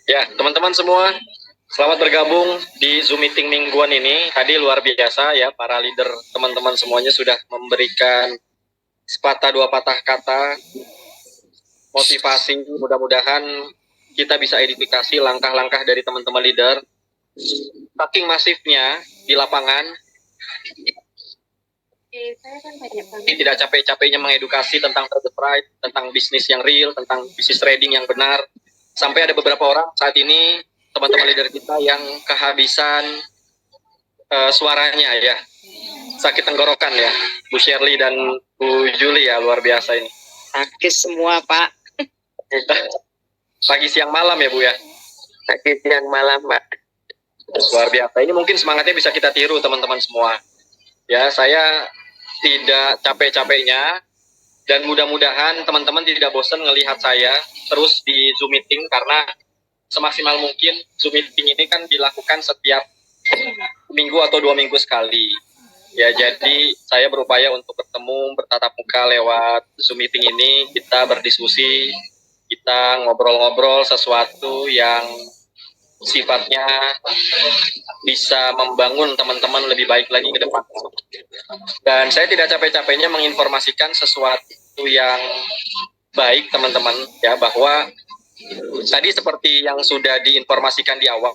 Ya, teman-teman semua, selamat bergabung di Zoom meeting mingguan ini. Tadi luar biasa ya, para leader teman-teman semuanya sudah memberikan sepatah dua patah kata motivasi. Mudah-mudahan kita bisa identifikasi langkah-langkah dari teman-teman leader. Saking masifnya di lapangan, ini tidak capek-capeknya mengedukasi tentang trade pride, tentang bisnis yang real, tentang bisnis trading yang benar. Sampai ada beberapa orang saat ini, teman-teman leader kita yang kehabisan suaranya ya, sakit tenggorokan ya, Bu Shirley dan Bu Juli ya, luar biasa ini. Sakit semua, Pak. Pagi siang malam ya Bu ya. Sakit siang malam, Pak. Luar biasa. Ini mungkin semangatnya bisa kita tiru teman-teman semua. Ya, saya tidak capek-capeknya dan mudah-mudahan teman-teman tidak bosan melihat saya terus di Zoom meeting, karena semaksimal mungkin Zoom meeting ini kan dilakukan setiap minggu atau 2 minggu sekali. Ya, jadi saya berupaya untuk bertemu, bertatap muka lewat Zoom meeting ini, kita berdiskusi, kita ngobrol-ngobrol sesuatu yang sifatnya bisa membangun teman-teman lebih baik lagi ke depan. Dan saya tidak capek-capeknya menginformasikan sesuatu yang baik teman-teman ya, bahwa tadi seperti yang sudah diinformasikan di awal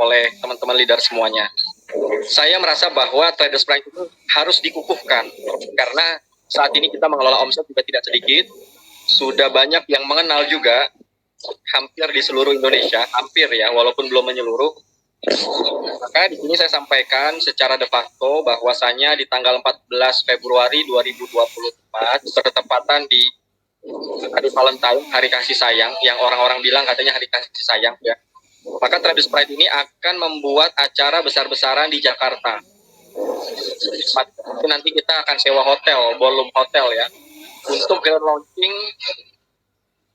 oleh teman-teman leader semuanya. Saya merasa bahwa traders pride itu harus dikukuhkan, karena saat ini kita mengelola omset juga tidak sedikit, sudah banyak yang mengenal juga, hampir di seluruh Indonesia, hampir ya, walaupun belum menyeluruh. Maka di sini saya sampaikan secara de facto bahwasanya di tanggal 14 Februari 2024, bertepatan di hari Valentine, hari kasih sayang, yang orang-orang bilang katanya hari kasih sayang ya. Maka Traders Pride ini akan membuat acara besar-besaran di Jakarta. Nanti kita akan sewa hotel, ballroom hotel ya, untuk grand launching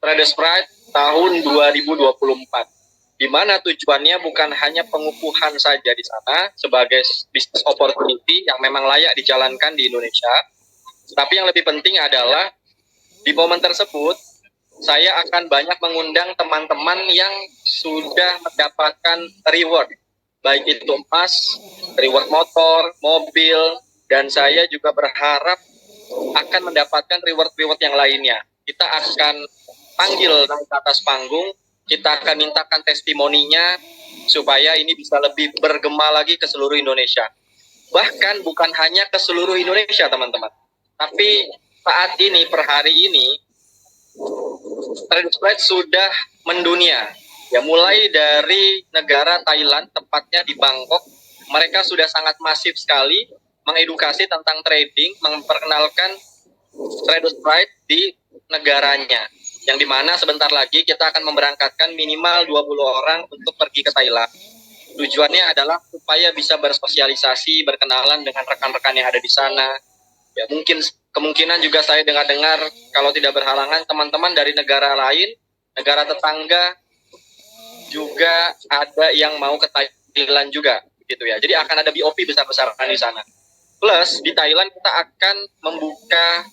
Traders Pride tahun 2024. Di mana tujuannya bukan hanya pengukuhan saja di sana sebagai business opportunity yang memang layak dijalankan di Indonesia, tapi yang lebih penting adalah di momen tersebut saya akan banyak mengundang teman-teman yang sudah mendapatkan reward, baik itu emas, reward motor, mobil, dan saya juga berharap akan mendapatkan reward-reward yang lainnya. Kita akan panggil naik ke atas panggung, kita akan mintakan testimoninya supaya ini bisa lebih bergema lagi ke seluruh Indonesia. Bahkan bukan hanya ke seluruh Indonesia teman-teman, tapi saat ini, per hari ini, Traders Pride sudah mendunia. Ya, mulai dari negara Thailand, tepatnya di Bangkok, mereka sudah sangat masif sekali mengedukasi tentang trading, memperkenalkan Traders Pride di negaranya. Yang dimana sebentar lagi kita akan memberangkatkan minimal 20 orang untuk pergi ke Thailand. Tujuannya adalah supaya bisa bersosialisasi, berkenalan dengan rekan-rekan yang ada di sana. Ya, mungkin kemungkinan juga saya dengar-dengar kalau tidak berhalangan teman-teman dari negara lain, negara tetangga juga ada yang mau ke Thailand juga, gitu ya. Jadi akan ada BOP besar-besaran di sana. Plus di Thailand kita akan membuka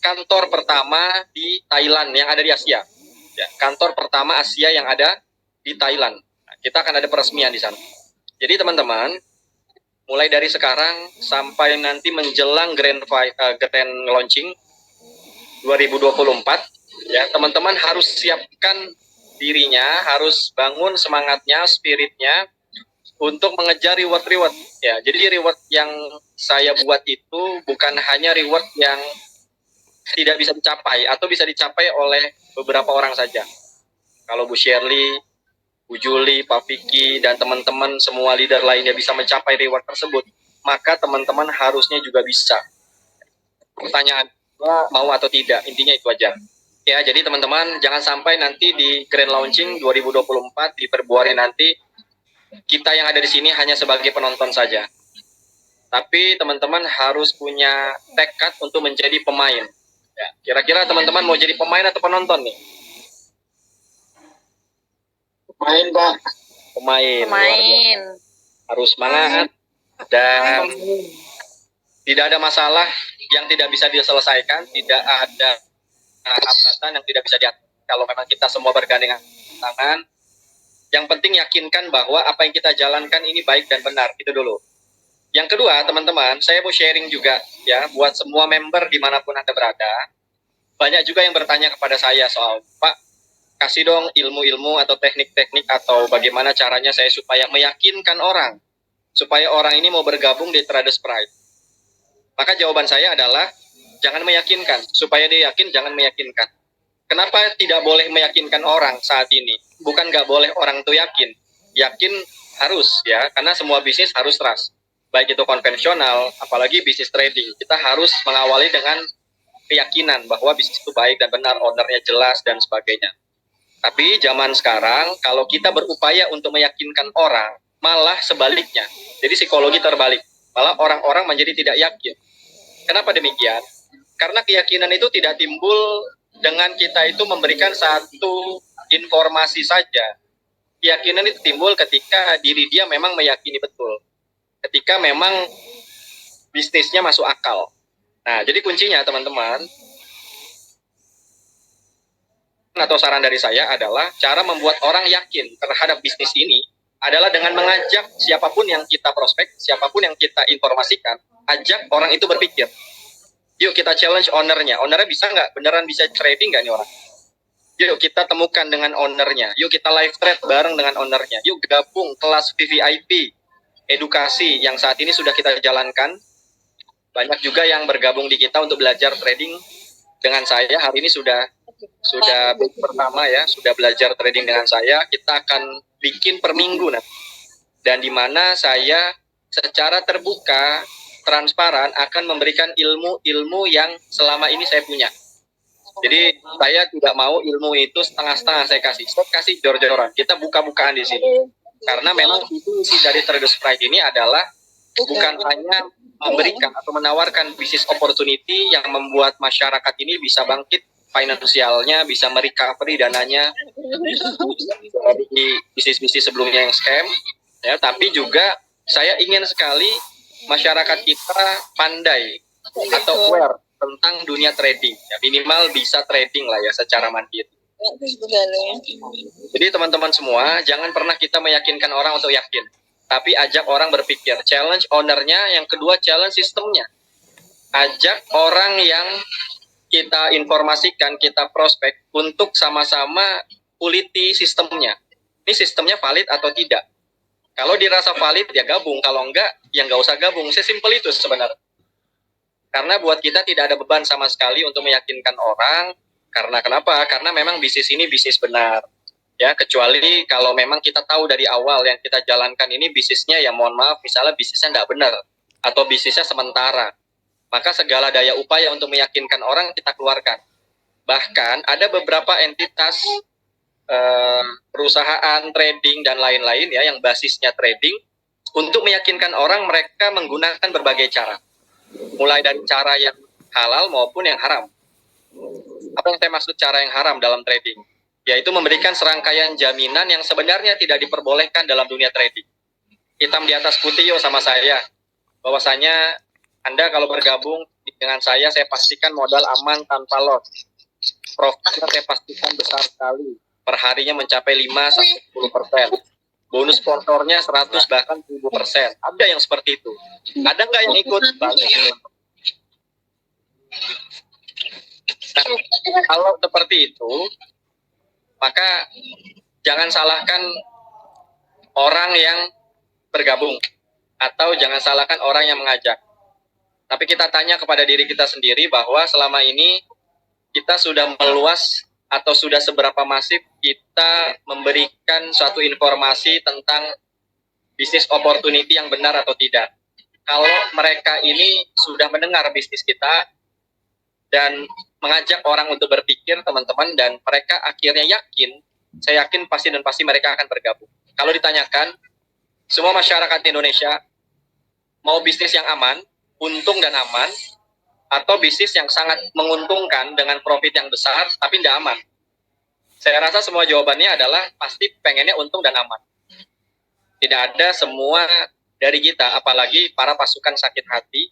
kantor pertama di Thailand yang ada di Asia. Ya, kantor pertama Asia yang ada di Thailand. Nah, kita akan ada peresmian di sana. Jadi teman-teman, mulai dari sekarang sampai nanti menjelang grand launching 2024, ya teman-teman harus siapkan dirinya, harus bangun semangatnya, spiritnya untuk mengejar reward-reward. Ya, jadi reward yang saya buat itu bukan hanya reward yang tidak bisa dicapai atau bisa dicapai oleh beberapa orang saja. Kalau Bu Shirley, Bu Juli, Pak Vicky, dan teman-teman semua leader lainnya bisa mencapai reward tersebut, maka teman-teman harusnya juga bisa. Pertanyaannya mau atau tidak, intinya itu aja. Ya, jadi teman-teman jangan sampai nanti di grand launching 2024 di Februari nanti kita yang ada di sini hanya sebagai penonton saja. Tapi teman-teman harus punya tekad untuk menjadi pemain. Ya, kira-kira teman-teman mau jadi pemain atau penonton nih? Pemain, Pak. Pemain. Harus semangat dan tidak ada masalah yang tidak bisa diselesaikan, tidak ada hambatan urusan yang tidak bisa diatur. Kalau memang kita semua bergandengan tangan, yang penting yakinkan bahwa apa yang kita jalankan ini baik dan benar. Itu dulu. Yang kedua, teman-teman, saya mau sharing juga ya buat semua member dimanapun Anda berada. Banyak juga yang bertanya kepada saya soal, Pak, kasih dong ilmu-ilmu atau teknik-teknik atau bagaimana caranya saya supaya meyakinkan orang, supaya orang ini mau bergabung di Traders Pride. Maka jawaban saya adalah, jangan meyakinkan. Supaya dia yakin, jangan meyakinkan. Kenapa tidak boleh meyakinkan orang saat ini? Bukan nggak boleh orang itu yakin. Yakin harus ya, karena semua bisnis harus trust. Baik itu konvensional, apalagi bisnis trading. Kita harus mengawali dengan keyakinan bahwa bisnis itu baik dan benar, ownernya jelas, dan sebagainya. Tapi zaman sekarang, kalau kita berupaya untuk meyakinkan orang, malah sebaliknya. Jadi psikologi terbalik. Malah orang-orang menjadi tidak yakin. Kenapa demikian? Karena keyakinan itu tidak timbul dengan kita itu memberikan satu informasi saja. Keyakinan itu timbul ketika diri dia memang meyakini betul. Ketika memang bisnisnya masuk akal. Nah, jadi kuncinya teman-teman, atau saran dari saya adalah cara membuat orang yakin terhadap bisnis ini adalah dengan mengajak siapapun yang kita prospek, siapapun yang kita informasikan, ajak orang itu berpikir. Yuk kita challenge ownernya. Ownernya bisa nggak? Beneran bisa trading nggak nih orang? Yuk kita temukan dengan ownernya. Yuk kita live trade bareng dengan ownernya. Yuk gabung kelas VVIP, edukasi yang saat ini sudah kita jalankan. Banyak juga yang bergabung di kita untuk belajar trading dengan saya. Hari ini sudah pertama ya, sudah belajar trading dengan saya. Kita akan bikin per minggu nanti. Dan di mana saya secara terbuka, transparan akan memberikan ilmu-ilmu yang selama ini saya punya. Jadi saya tidak mau ilmu itu setengah-setengah saya kasih. Saya kasih jor-joran. Kita buka-bukaan di sini. Karena memang fungsi dari Traders Pride ini adalah bukan hanya memberikan atau menawarkan bisnis opportunity yang membuat masyarakat ini bisa bangkit finansialnya, bisa merecovery dananya di bisnis-bisnis sebelumnya yang scam, ya, tapi juga saya ingin sekali masyarakat kita pandai atau aware tentang dunia trading, ya, minimal bisa trading lah ya secara mandiri. Jadi teman-teman semua, jangan pernah kita meyakinkan orang untuk yakin, tapi ajak orang berpikir, challenge ownernya, yang kedua challenge sistemnya. Ajak orang yang kita informasikan, kita prospek untuk sama-sama kuliti sistemnya. Ini sistemnya valid atau tidak? Kalau dirasa valid ya gabung, kalau enggak ya nggak usah gabung. Sesimpel itu sebenarnya. Karena buat kita tidak ada beban sama sekali untuk meyakinkan orang. Karena kenapa? Karena memang bisnis ini bisnis benar. Ya, kecuali kalau memang kita tahu dari awal yang kita jalankan ini bisnisnya ya mohon maaf, misalnya bisnisnya nggak benar atau bisnisnya sementara. Maka segala daya upaya untuk meyakinkan orang kita keluarkan. Bahkan ada beberapa entitas perusahaan trading dan lain-lain ya yang basisnya trading, untuk meyakinkan orang mereka menggunakan berbagai cara. Mulai dari cara yang halal maupun yang haram. Apa yang saya maksud cara yang haram dalam trading? Yaitu memberikan serangkaian jaminan yang sebenarnya tidak diperbolehkan dalam dunia trading. Hitam di atas putih yo sama saya. Bahwasanya Anda kalau bergabung dengan saya pastikan modal aman tanpa loss. Profitnya saya pastikan besar sekali. Perharinya mencapai 5-10%. Bonus sponsornya 100 bahkan 1000%. Ada yang seperti itu. Ada nggak yang ikut? Banyak. Nah, kalau seperti itu, maka jangan salahkan orang yang bergabung. Atau jangan salahkan orang yang mengajak. Tapi kita tanya kepada diri kita sendiri bahwa selama ini kita sudah meluas atau sudah seberapa masif kita memberikan suatu informasi tentang bisnis opportunity yang benar atau tidak. Kalau mereka ini sudah mendengar bisnis kita dan mengajak orang untuk berpikir, teman-teman, dan mereka akhirnya yakin, saya yakin pasti mereka akan bergabung. Kalau ditanyakan, semua masyarakat Indonesia mau bisnis yang aman, untung dan aman, atau bisnis yang sangat menguntungkan dengan profit yang besar tapi tidak aman? Saya rasa semua jawabannya adalah pasti pengennya untung dan aman. Tidak ada semua dari kita, apalagi para pasukan sakit hati,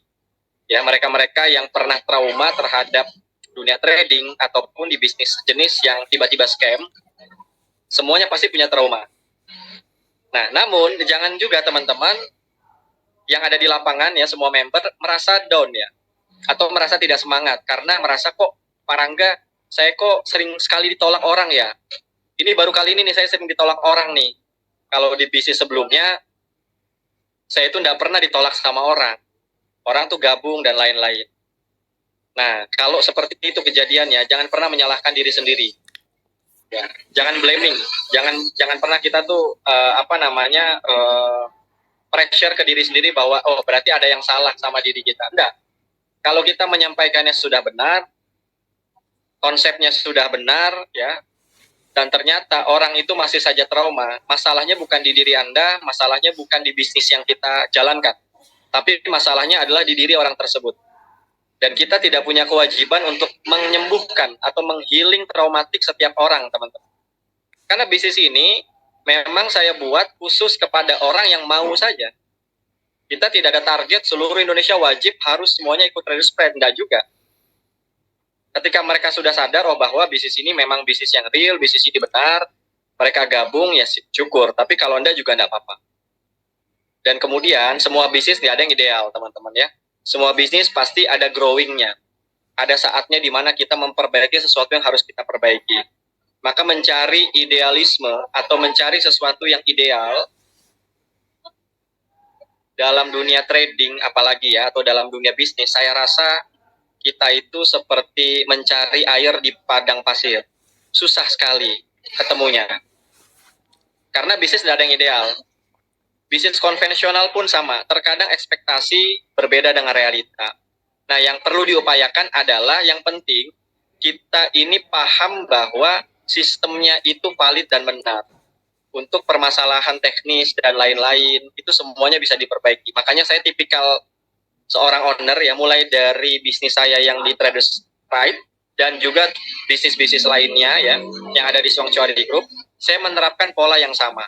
ya mereka-mereka yang pernah trauma terhadap dunia trading ataupun di bisnis jenis yang tiba-tiba scam, semuanya pasti punya trauma. Nah, namun jangan juga teman-teman yang ada di lapangan ya, semua member merasa down ya, atau merasa tidak semangat karena merasa kok Pak Rangga, saya kok sering sekali ditolak orang ya. Ini baru kali ini nih saya sering ditolak orang nih. Kalau di bisnis sebelumnya, saya itu tidak pernah ditolak sama orang. Orang tuh gabung dan lain-lain. Nah, kalau seperti itu kejadiannya, jangan pernah menyalahkan diri sendiri. Ya, jangan blaming, jangan pernah kita tuh pressure ke diri sendiri bahwa oh berarti ada yang salah sama diri kita. Enggak. Kalau kita menyampaikannya sudah benar, konsepnya sudah benar, ya, dan ternyata orang itu masih saja trauma, masalahnya bukan di diri Anda, masalahnya bukan di bisnis yang kita jalankan, tapi masalahnya adalah di diri orang tersebut. Dan kita tidak punya kewajiban untuk menyembuhkan atau menghealing traumatik setiap orang, teman-teman. Karena bisnis ini memang saya buat khusus kepada orang yang mau saja. Kita tidak ada target seluruh Indonesia wajib harus semuanya ikut Trader Spread, enggak juga. Ketika mereka sudah sadar bahwa bisnis ini memang bisnis yang real, bisnis ini benar, mereka gabung ya syukur. Tapi kalau Anda juga enggak apa-apa. Dan kemudian semua bisnis tidak ada yang ideal, teman-teman ya. Semua bisnis pasti ada growing-nya. Ada saatnya di mana kita memperbaiki sesuatu yang harus kita perbaiki. Maka mencari idealisme atau mencari sesuatu yang ideal dalam dunia trading apalagi ya, atau dalam dunia bisnis, saya rasa kita itu seperti mencari air di padang pasir. Susah sekali ketemunya. Karena bisnis tidak ada yang ideal. Bisnis konvensional pun sama. Terkadang ekspektasi berbeda dengan realita. Nah, yang perlu diupayakan adalah yang penting kita ini paham bahwa sistemnya itu valid dan benar. Untuk permasalahan teknis dan lain-lain, itu semuanya bisa diperbaiki. Makanya saya tipikal seorang owner ya, mulai dari bisnis saya yang di Traders Pride dan juga bisnis-bisnis lainnya ya, yang ada di Sanctuary Group, saya menerapkan pola yang sama,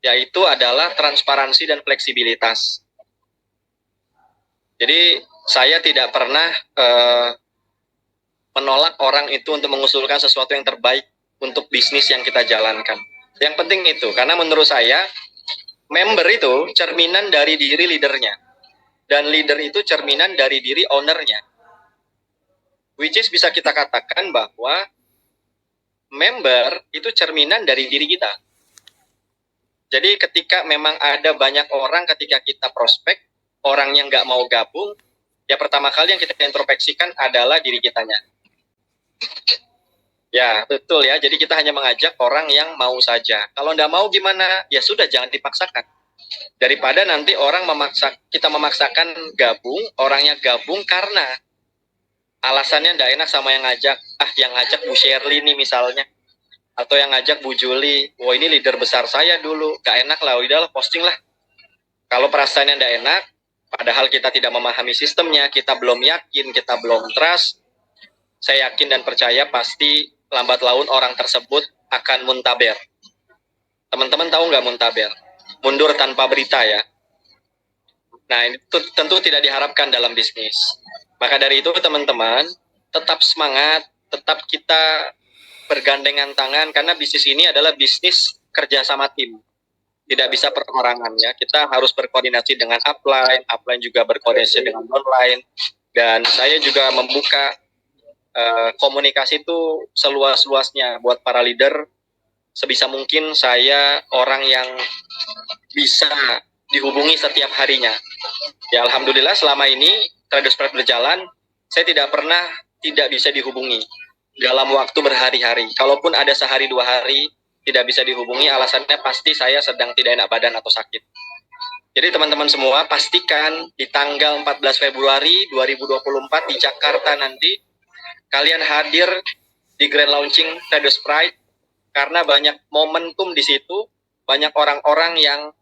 yaitu adalah transparansi dan fleksibilitas. Jadi saya tidak pernah menolak orang itu untuk mengusulkan sesuatu yang terbaik untuk bisnis yang kita jalankan. Yang penting itu, karena menurut saya member itu cerminan dari diri leadernya, dan leader itu cerminan dari diri ownernya. Which is bisa kita katakan bahwa member itu cerminan dari diri kita. Jadi ketika memang ada banyak orang, ketika kita prospek, orang yang nggak mau gabung, ya pertama kali yang kita introspeksikan adalah diri kitanya. Ya, betul ya. Jadi kita hanya mengajak orang yang mau saja. Kalau nggak mau gimana? Ya sudah, jangan dipaksakan. Daripada nanti orang kita memaksakan gabung, orangnya gabung karena alasannya nggak enak sama yang ngajak. Yang ngajak Bu Shirley nih misalnya. Atau yang ngajak Bu Juli, wah ini leader besar saya dulu, gak enak lah, udahlah posting lah. Kalau perasaannya gak enak, padahal kita tidak memahami sistemnya, kita belum yakin, kita belum trust, saya yakin dan percaya pasti lambat laun orang tersebut akan muntaber. Teman-teman tahu nggak muntaber? Mundur tanpa berita ya. Nah itu tentu tidak diharapkan dalam bisnis. Maka dari itu teman-teman, tetap semangat, tetap kita bergandengan tangan, karena bisnis ini adalah bisnis kerja sama tim, tidak bisa perorangan ya. Kita harus berkoordinasi dengan upline juga berkoordinasi dengan online, dan saya juga membuka komunikasi itu seluas-luasnya buat para leader. Sebisa mungkin saya orang yang bisa dihubungi setiap harinya. Ya alhamdulillah selama ini Traders Pride berjalan, saya tidak pernah tidak bisa dihubungi dalam waktu berhari-hari. Kalaupun ada sehari 2 hari tidak bisa dihubungi, alasannya pasti saya sedang tidak enak badan atau sakit. Jadi teman-teman semua pastikan di tanggal 14 Februari 2024 di Jakarta nanti kalian hadir di grand launching Traders Pride, karena banyak momentum di situ, banyak orang-orang yang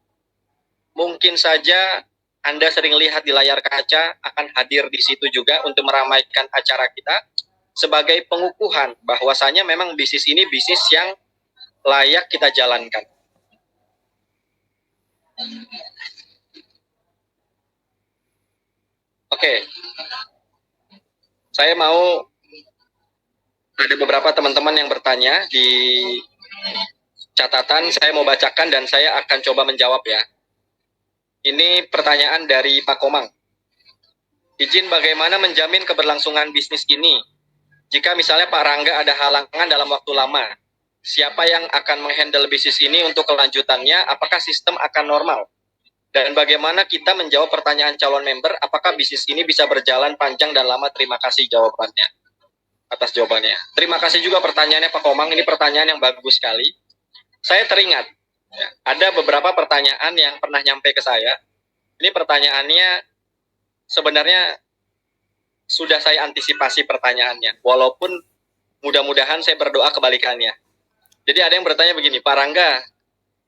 mungkin saja Anda sering lihat di layar kaca akan hadir di situ juga untuk meramaikan acara kita, sebagai pengukuhan bahwasanya memang bisnis ini bisnis yang layak kita jalankan. Oke. Saya mau ada beberapa teman-teman yang bertanya di catatan, saya mau bacakan dan saya akan coba menjawab ya. Ini pertanyaan dari Pak Komang. Izin bagaimana menjamin keberlangsungan bisnis ini? Jika misalnya Pak Rangga ada halangan dalam waktu lama, siapa yang akan menghandle bisnis ini untuk kelanjutannya? Apakah sistem akan normal? Dan bagaimana kita menjawab pertanyaan calon member, apakah bisnis ini bisa berjalan panjang dan lama? Terima kasih jawabannya, atas jawabannya. Terima kasih juga pertanyaannya Pak Komang, ini pertanyaan yang bagus sekali. Saya teringat, ya, ada beberapa pertanyaan yang pernah nyampe ke saya. Ini pertanyaannya sebenarnya sudah saya antisipasi pertanyaannya, walaupun mudah-mudahan saya berdoa kebalikannya. Jadi ada yang bertanya begini, Pak Rangga,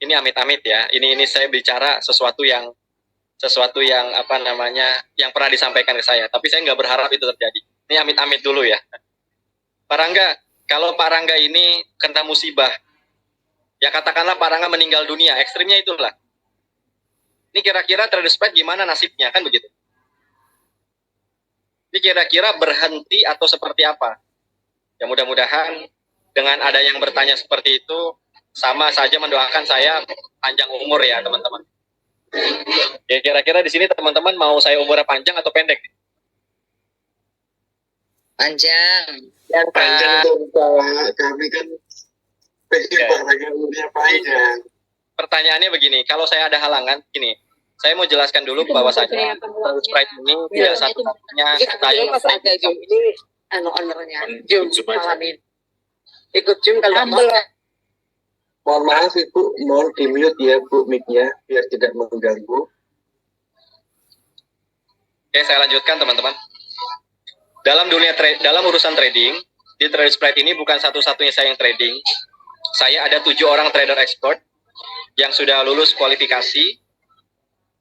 ini amit-amit ya, ini saya bicara sesuatu yang apa namanya, yang pernah disampaikan ke saya, tapi saya nggak berharap itu terjadi. Ini amit-amit dulu ya. Pak Rangga, kalau Pak Rangga ini kena musibah, ya katakanlah Pak Rangga meninggal dunia, ekstrimnya itulah. Ini kira-kira Traders Pride gimana nasibnya, kan begitu? Ini kira-kira berhenti atau seperti apa? Ya mudah-mudahan dengan ada yang bertanya seperti itu, sama saja mendoakan saya panjang umur ya teman-teman. Ya kira-kira di sini teman-teman mau saya umurnya panjang atau pendek? Panjang. Yang panjang tuh Pak, kami kan pengen Pak Rangga umurnya panjang. Pertanyaannya begini, kalau saya ada halangan, gini, saya mau jelaskan dulu bahwasanya Sprite ini tidak satu-satunya saya ini ownernya Jum malamin ikut Jum kalau mau. Mohon maaf Ibu, mohon di-mute ya Bu mic-nya biar tidak mengganggu. Oke, saya lanjutkan teman-teman. Dalam dalam urusan trading, di Traders Pride ini bukan satu-satunya saya yang trading. Saya ada 7 orang trader expert yang sudah lulus kualifikasi,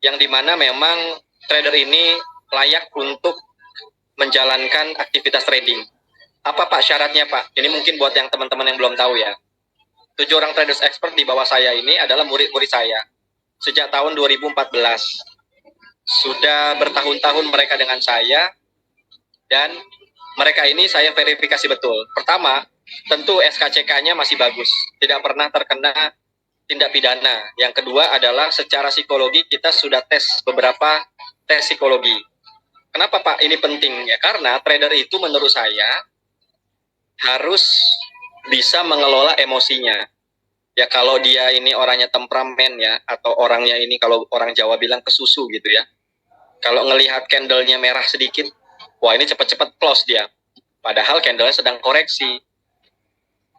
yang dimana memang trader ini layak untuk menjalankan aktivitas trading. Apa Pak syaratnya Pak? Ini mungkin buat yang teman-teman yang belum tahu ya. 7 orang traders expert di bawah saya ini adalah murid-murid saya. Sejak tahun 2014. Sudah bertahun-tahun mereka dengan saya, dan mereka ini saya verifikasi betul. Pertama, tentu SKCK-nya masih bagus, tidak pernah terkena tindak pidana. Yang kedua adalah secara psikologi kita sudah tes beberapa tes psikologi. Kenapa Pak ini penting? Ya karena trader itu menurut saya harus bisa mengelola emosinya. Ya kalau dia ini orangnya temperamen ya, atau orangnya ini kalau orang Jawa bilang kesusu gitu ya. Kalau ngelihat candle-nya merah sedikit, wah ini cepat-cepat close dia. Padahal candle-nya sedang koreksi.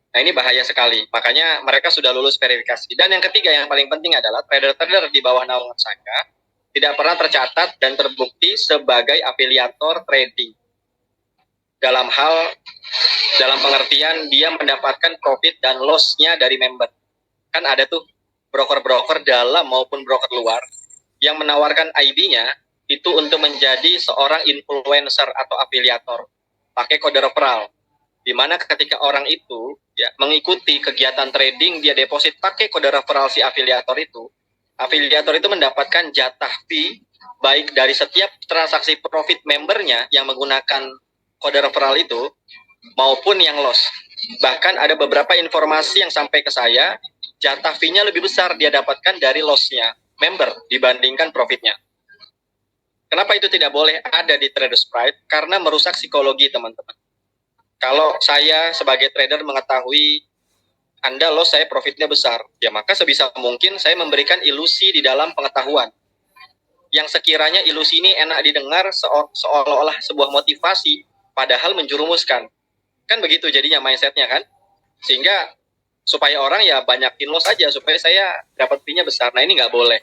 Nah ini bahaya sekali, makanya mereka sudah lulus verifikasi. Dan yang ketiga yang paling penting adalah trader-trader di bawah naungan saya tidak pernah tercatat dan terbukti sebagai afiliator trading. Dalam pengertian dia mendapatkan profit dan loss-nya dari member. Kan ada tuh broker-broker dalam maupun broker luar yang menawarkan ID-nya itu untuk menjadi seorang influencer atau afiliator. Pakai kode referral. Di mana ketika orang itu ya mengikuti kegiatan trading, dia deposit pakai kode referral si afiliator itu mendapatkan jatah fee baik dari setiap transaksi profit membernya yang menggunakan kode referral itu maupun yang loss. Bahkan ada beberapa informasi yang sampai ke saya, jatah fee-nya lebih besar dia dapatkan dari loss-nya member dibandingkan profitnya. Kenapa itu tidak boleh ada di Traders Pride? Karena merusak psikologi teman-teman. Kalau saya sebagai trader mengetahui Anda loss, saya profitnya besar, ya maka sebisa mungkin saya memberikan ilusi di dalam pengetahuan. Yang sekiranya ilusi ini enak didengar seolah-olah sebuah motivasi, padahal menjerumuskan. Kan begitu jadinya mindsetnya kan? Sehingga supaya orang ya banyakin loss aja, supaya saya dapat fee-nya besar. Nah ini nggak boleh.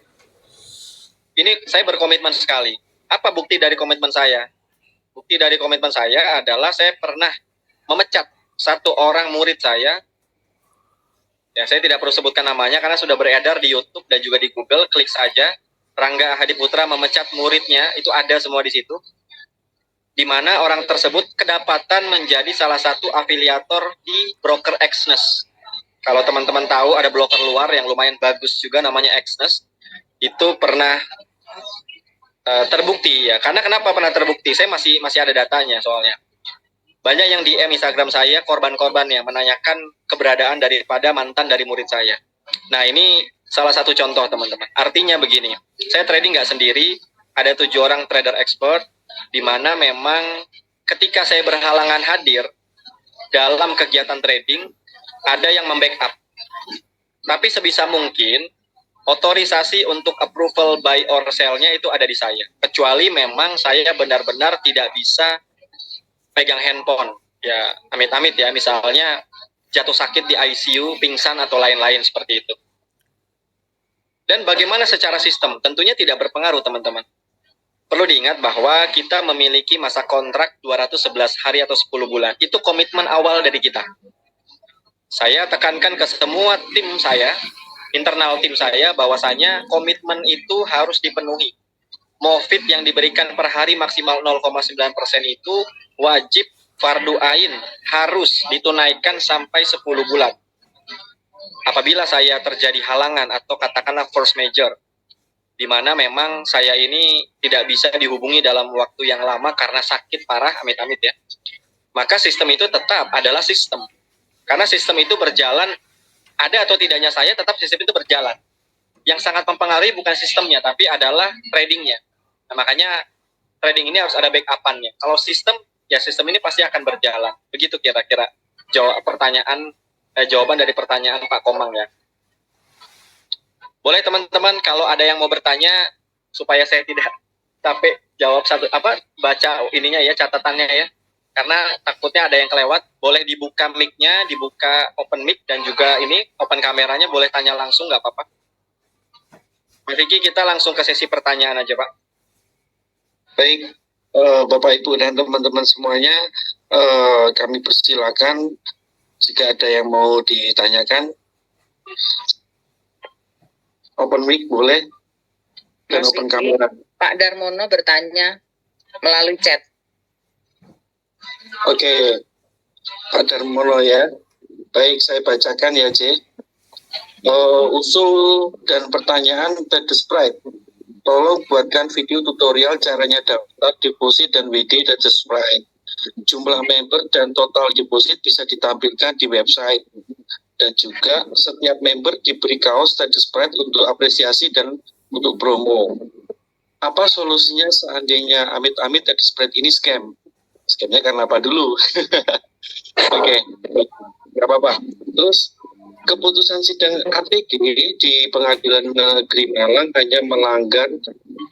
Ini saya berkomitmen sekali. Apa bukti dari komitmen saya? Bukti dari komitmen saya adalah saya pernah memecat satu orang murid saya. Ya, saya tidak perlu sebutkan namanya karena sudah beredar di YouTube dan juga di Google. Klik saja, Rangga Hadiputra memecat muridnya, itu ada semua di situ. Di mana orang tersebut kedapatan menjadi salah satu afiliator di broker Exness. Kalau teman-teman tahu ada broker luar yang lumayan bagus juga namanya Exness. Itu pernah terbukti ya. Karena kenapa pernah terbukti? Saya masih ada datanya soalnya. Banyak yang DM Instagram saya, korban-korbannya, menanyakan keberadaan daripada mantan dari murid saya. Nah, ini salah satu contoh, teman-teman. Artinya begini, saya trading nggak sendiri, ada 7 orang trader expert, di mana memang ketika saya berhalangan hadir dalam kegiatan trading, ada yang membackup. Tapi sebisa mungkin, otorisasi untuk approval buy or sell-nya itu ada di saya. Kecuali memang saya benar-benar tidak bisa pegang handphone. Ya, amit-amit ya, misalnya jatuh sakit di ICU, pingsan, atau lain-lain seperti itu. Dan bagaimana secara sistem? Tentunya tidak berpengaruh, teman-teman. Perlu diingat bahwa kita memiliki masa kontrak 211 hari atau 10 bulan. Itu komitmen awal dari kita. Saya tekankan ke semua tim saya, internal tim saya, bahwasanya komitmen itu harus dipenuhi. Mofit yang diberikan per hari maksimal 0,9% itu wajib fardu ain, harus ditunaikan sampai 10 bulan. Apabila saya terjadi halangan atau katakanlah force major, di mana memang saya ini tidak bisa dihubungi dalam waktu yang lama karena sakit parah, amit-amit ya, maka sistem itu tetap adalah sistem. Karena sistem itu berjalan, ada atau tidaknya saya, tetap sistem itu berjalan. Yang sangat mempengaruhi bukan sistemnya, tapi adalah tradingnya. Nah, makanya trading ini harus ada backup-annya. Kalau sistem, ya sistem ini pasti akan berjalan. Begitu kira-kira jawaban dari pertanyaan Pak Komang ya. Boleh teman-teman kalau ada yang mau bertanya supaya saya tidak capek jawab baca ininya ya, catatannya ya. Karena takutnya ada yang kelewat, boleh dibuka mic-nya, dibuka open mic dan juga ini open kameranya, boleh tanya langsung nggak apa-apa. Mas Vicky, kita langsung ke sesi pertanyaan aja, Pak. Baik, Bapak Ibu dan teman-teman semuanya, kami persilakan jika ada yang mau ditanyakan. Open mic boleh dan Mas open Vicky, kamera. Pak Darmono bertanya melalui chat. Oke, Pak Darmono ya. Baik, saya bacakan ya, C. Usul dan pertanyaan Traders Pride. Tolong buatkan video tutorial caranya daftar deposit dan WD Traders Pride. Jumlah member dan total deposit bisa ditampilkan di website. Dan juga setiap member diberi kaos Traders Pride untuk apresiasi dan untuk promo. Apa solusinya seandainya amit-amit Traders Pride ini scam? Scamnya karena apa dulu? Oke, nggak apa-apa. Terus keputusan sidang ATG di Pengadilan Negeri Malang hanya melanggar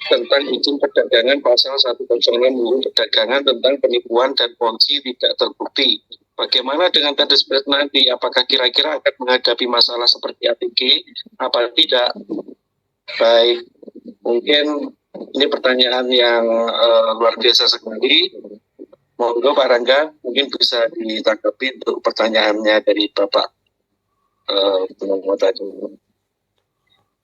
tentang izin perdagangan pasal 106 UU Perdagangan tentang penipuan dan ponzi tidak terbukti. Bagaimana dengan Traders Pride nanti? Apakah kira-kira akan menghadapi masalah seperti ATG? Apa tidak? Baik, mungkin ini pertanyaan yang luar biasa sekali. Monggo Pak Rangga, mungkin bisa ditanggapi untuk pertanyaannya dari Bapak penemu tadi.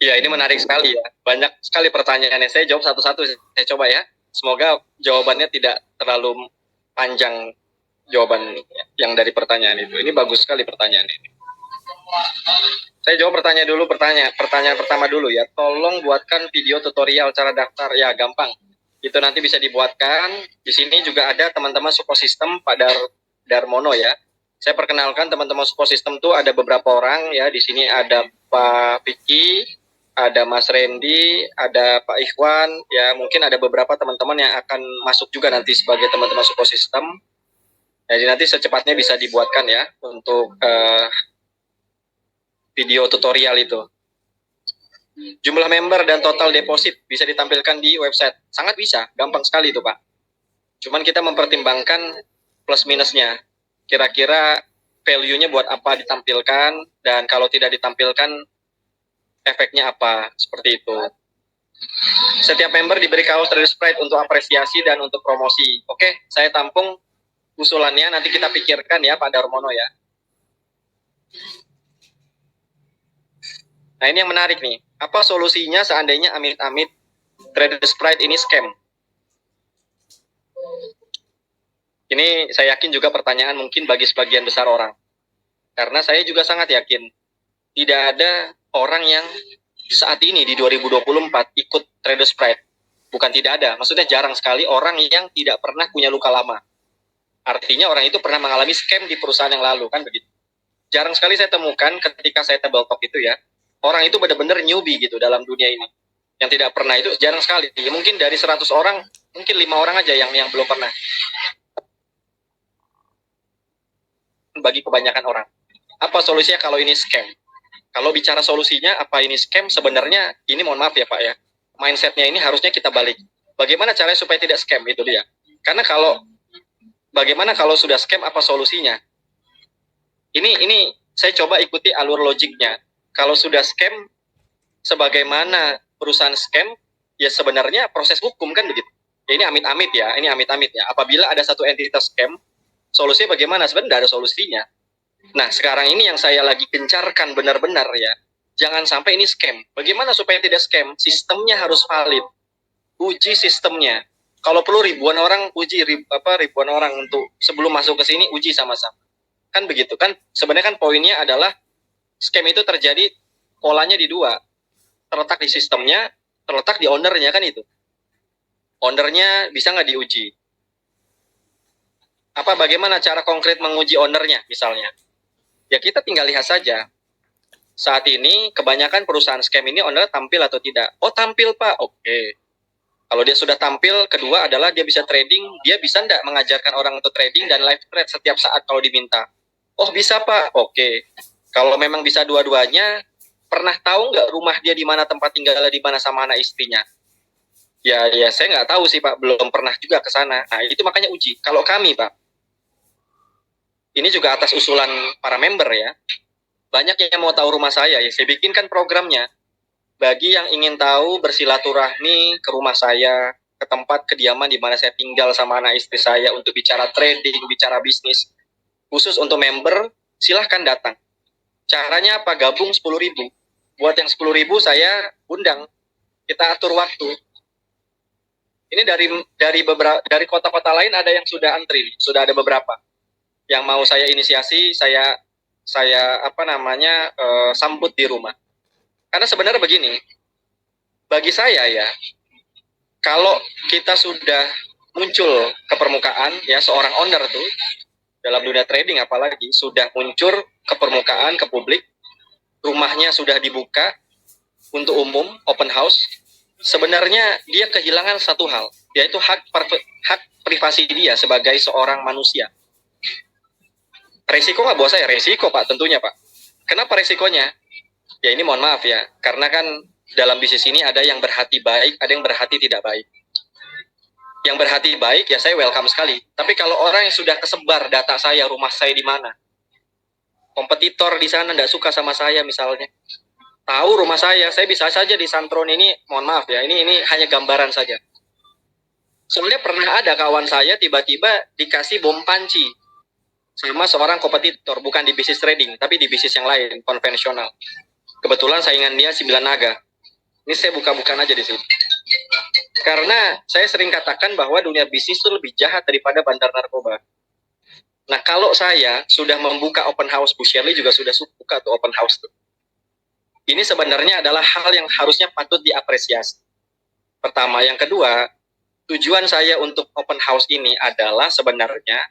Ya, ini menarik sekali ya. Banyak sekali pertanyaannya. Saya jawab satu-satu. Saya coba ya. Semoga jawabannya tidak terlalu panjang jawaban yang dari pertanyaan itu. Ini bagus sekali pertanyaan ini. Saya jawab pertanyaan pertama dulu ya. Tolong buatkan video tutorial cara daftar. Ya, gampang. Itu nanti bisa dibuatkan. Di sini juga ada teman-teman support system Pak Darmono ya. Saya perkenalkan teman-teman support system tuh ada beberapa orang ya. Di sini ada Pak Vicky, ada Mas Randy, ada Pak Ikhwan, ya mungkin ada beberapa teman-teman yang akan masuk juga nanti sebagai teman-teman support system. Jadi nanti secepatnya bisa dibuatkan ya untuk video tutorial itu. Jumlah member dan total deposit bisa ditampilkan di website. Sangat bisa, gampang sekali itu Pak. Cuman kita mempertimbangkan plus minusnya. Kira-kira value-nya buat apa ditampilkan, dan kalau tidak ditampilkan efeknya apa, seperti itu. Setiap member diberi kaos Traders Pride untuk apresiasi dan untuk promosi. Oke, saya tampung usulannya, nanti kita pikirkan ya Pak Darmono ya. Nah ini yang menarik nih, apa solusinya seandainya amit-amit Traders Pride ini scam? Ini saya yakin juga pertanyaan mungkin bagi sebagian besar orang. Karena saya juga sangat yakin, tidak ada orang yang saat ini di 2024 ikut Traders Pride. Bukan tidak ada, maksudnya jarang sekali orang yang tidak pernah punya luka lama. Artinya orang itu pernah mengalami scam di perusahaan yang lalu, kan begitu. Jarang sekali saya temukan ketika saya table talk itu ya, orang itu benar-benar newbie gitu dalam dunia ini. Yang tidak pernah itu jarang sekali. Ya, mungkin dari 100 orang, mungkin 5 orang aja yang belum pernah. Bagi kebanyakan orang. Apa solusinya kalau ini scam? Kalau bicara solusinya, apa ini scam? Sebenarnya, ini mohon maaf ya Pak ya, mindsetnya ini harusnya kita balik. Bagaimana caranya supaya tidak scam, itu dia. Karena bagaimana kalau sudah scam, apa solusinya? Ini saya coba ikuti alur logiknya. Kalau sudah scam, sebagaimana perusahaan scam, ya sebenarnya proses hukum kan begitu. Ya, ini amit-amit ya, Apabila ada satu entitas scam, solusinya bagaimana? Sebenarnya tidak ada solusinya. Nah, sekarang ini yang saya lagi gencarkan benar-benar ya, jangan sampai ini scam. Bagaimana supaya tidak scam? Sistemnya harus valid. Uji sistemnya. Kalau perlu ribuan orang ribuan orang untuk sebelum masuk ke sini uji sama-sama. Kan begitu kan? Sebenarnya kan poinnya adalah scam itu terjadi polanya di dua. Terletak di sistemnya, terletak di ownernya kan itu. Ownernya bisa nggak diuji? Bagaimana cara konkret menguji ownernya misalnya? Ya kita tinggal lihat saja. Saat ini kebanyakan perusahaan scam ini owner tampil atau tidak? Oh tampil Pak, oke. Kalau dia sudah tampil, kedua adalah dia bisa trading, dia bisa enggak mengajarkan orang untuk trading dan live trade setiap saat kalau diminta? Oh bisa Pak, oke. Kalau memang bisa dua-duanya, pernah tahu nggak rumah dia di mana, tempat tinggalnya di mana sama anak istrinya? Ya saya nggak tahu sih Pak, belum pernah juga ke sana. Nah itu makanya uji. Kalau kami Pak, ini juga atas usulan para member ya. Banyak yang mau tahu rumah saya, ya saya bikinkan programnya. Bagi yang ingin tahu bersilaturahmi ke rumah saya, ke tempat kediaman di mana saya tinggal sama anak istri saya untuk bicara trading, bicara bisnis. Khusus untuk member, silahkan datang. Caranya apa? Gabung 10.000. Buat yang 10.000 saya undang. Kita atur waktu. Ini dari kota-kota lain ada yang sudah antri, sudah ada beberapa. Yang mau saya inisiasi, saya sambut di rumah. Karena sebenarnya begini, bagi saya ya, kalau kita sudah muncul ke permukaan, ya seorang owner tuh, dalam dunia trading apalagi, sudah muncul ke permukaan, ke publik, rumahnya sudah dibuka untuk umum, open house, sebenarnya dia kehilangan satu hal, yaitu hak privasi dia sebagai seorang manusia. Resiko nggak buat saya? Resiko Pak, tentunya Pak. Kenapa resikonya? Ya ini mohon maaf ya, karena kan dalam bisnis ini ada yang berhati baik, ada yang berhati tidak baik. Yang berhati baik ya saya welcome sekali. Tapi kalau orang yang sudah kesebar data saya, rumah saya di mana, kompetitor di sana tidak suka sama saya misalnya, tahu rumah saya bisa saja disantron. Ini mohon maaf ya, ini hanya gambaran saja. Soalnya pernah ada kawan saya tiba-tiba dikasih bom panci sama seorang kompetitor, bukan di bisnis trading, tapi di bisnis yang lain, konvensional. Kebetulan saingan dia 9 naga. Ini saya buka-bukaan aja di sini. Karena saya sering katakan bahwa dunia bisnis itu lebih jahat daripada bandar narkoba. Nah, kalau saya sudah membuka open house, Bu Shirley juga sudah buka tuh open house tuh. Ini sebenarnya adalah hal yang harusnya patut diapresiasi. Pertama, yang kedua, tujuan saya untuk open house ini adalah sebenarnya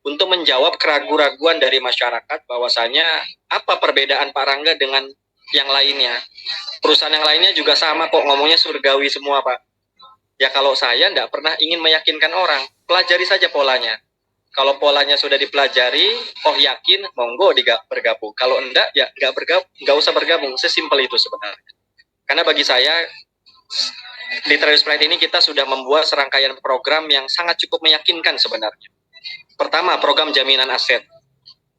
untuk menjawab keraguan-keraguan dari masyarakat bahwasanya apa perbedaan Pak Rangga dengan yang lainnya. Perusahaan yang lainnya juga sama kok, ngomongnya surgawi semua Pak. Ya kalau saya tidak pernah ingin meyakinkan orang, pelajari saja polanya. Kalau polanya sudah dipelajari, yakin, monggo bergabung. Kalau enggak, ya nggak usah bergabung. Sesimpel itu sebenarnya. Karena bagi saya, di Traders Pride ini kita sudah membuat serangkaian program yang sangat cukup meyakinkan sebenarnya. Pertama, program jaminan aset.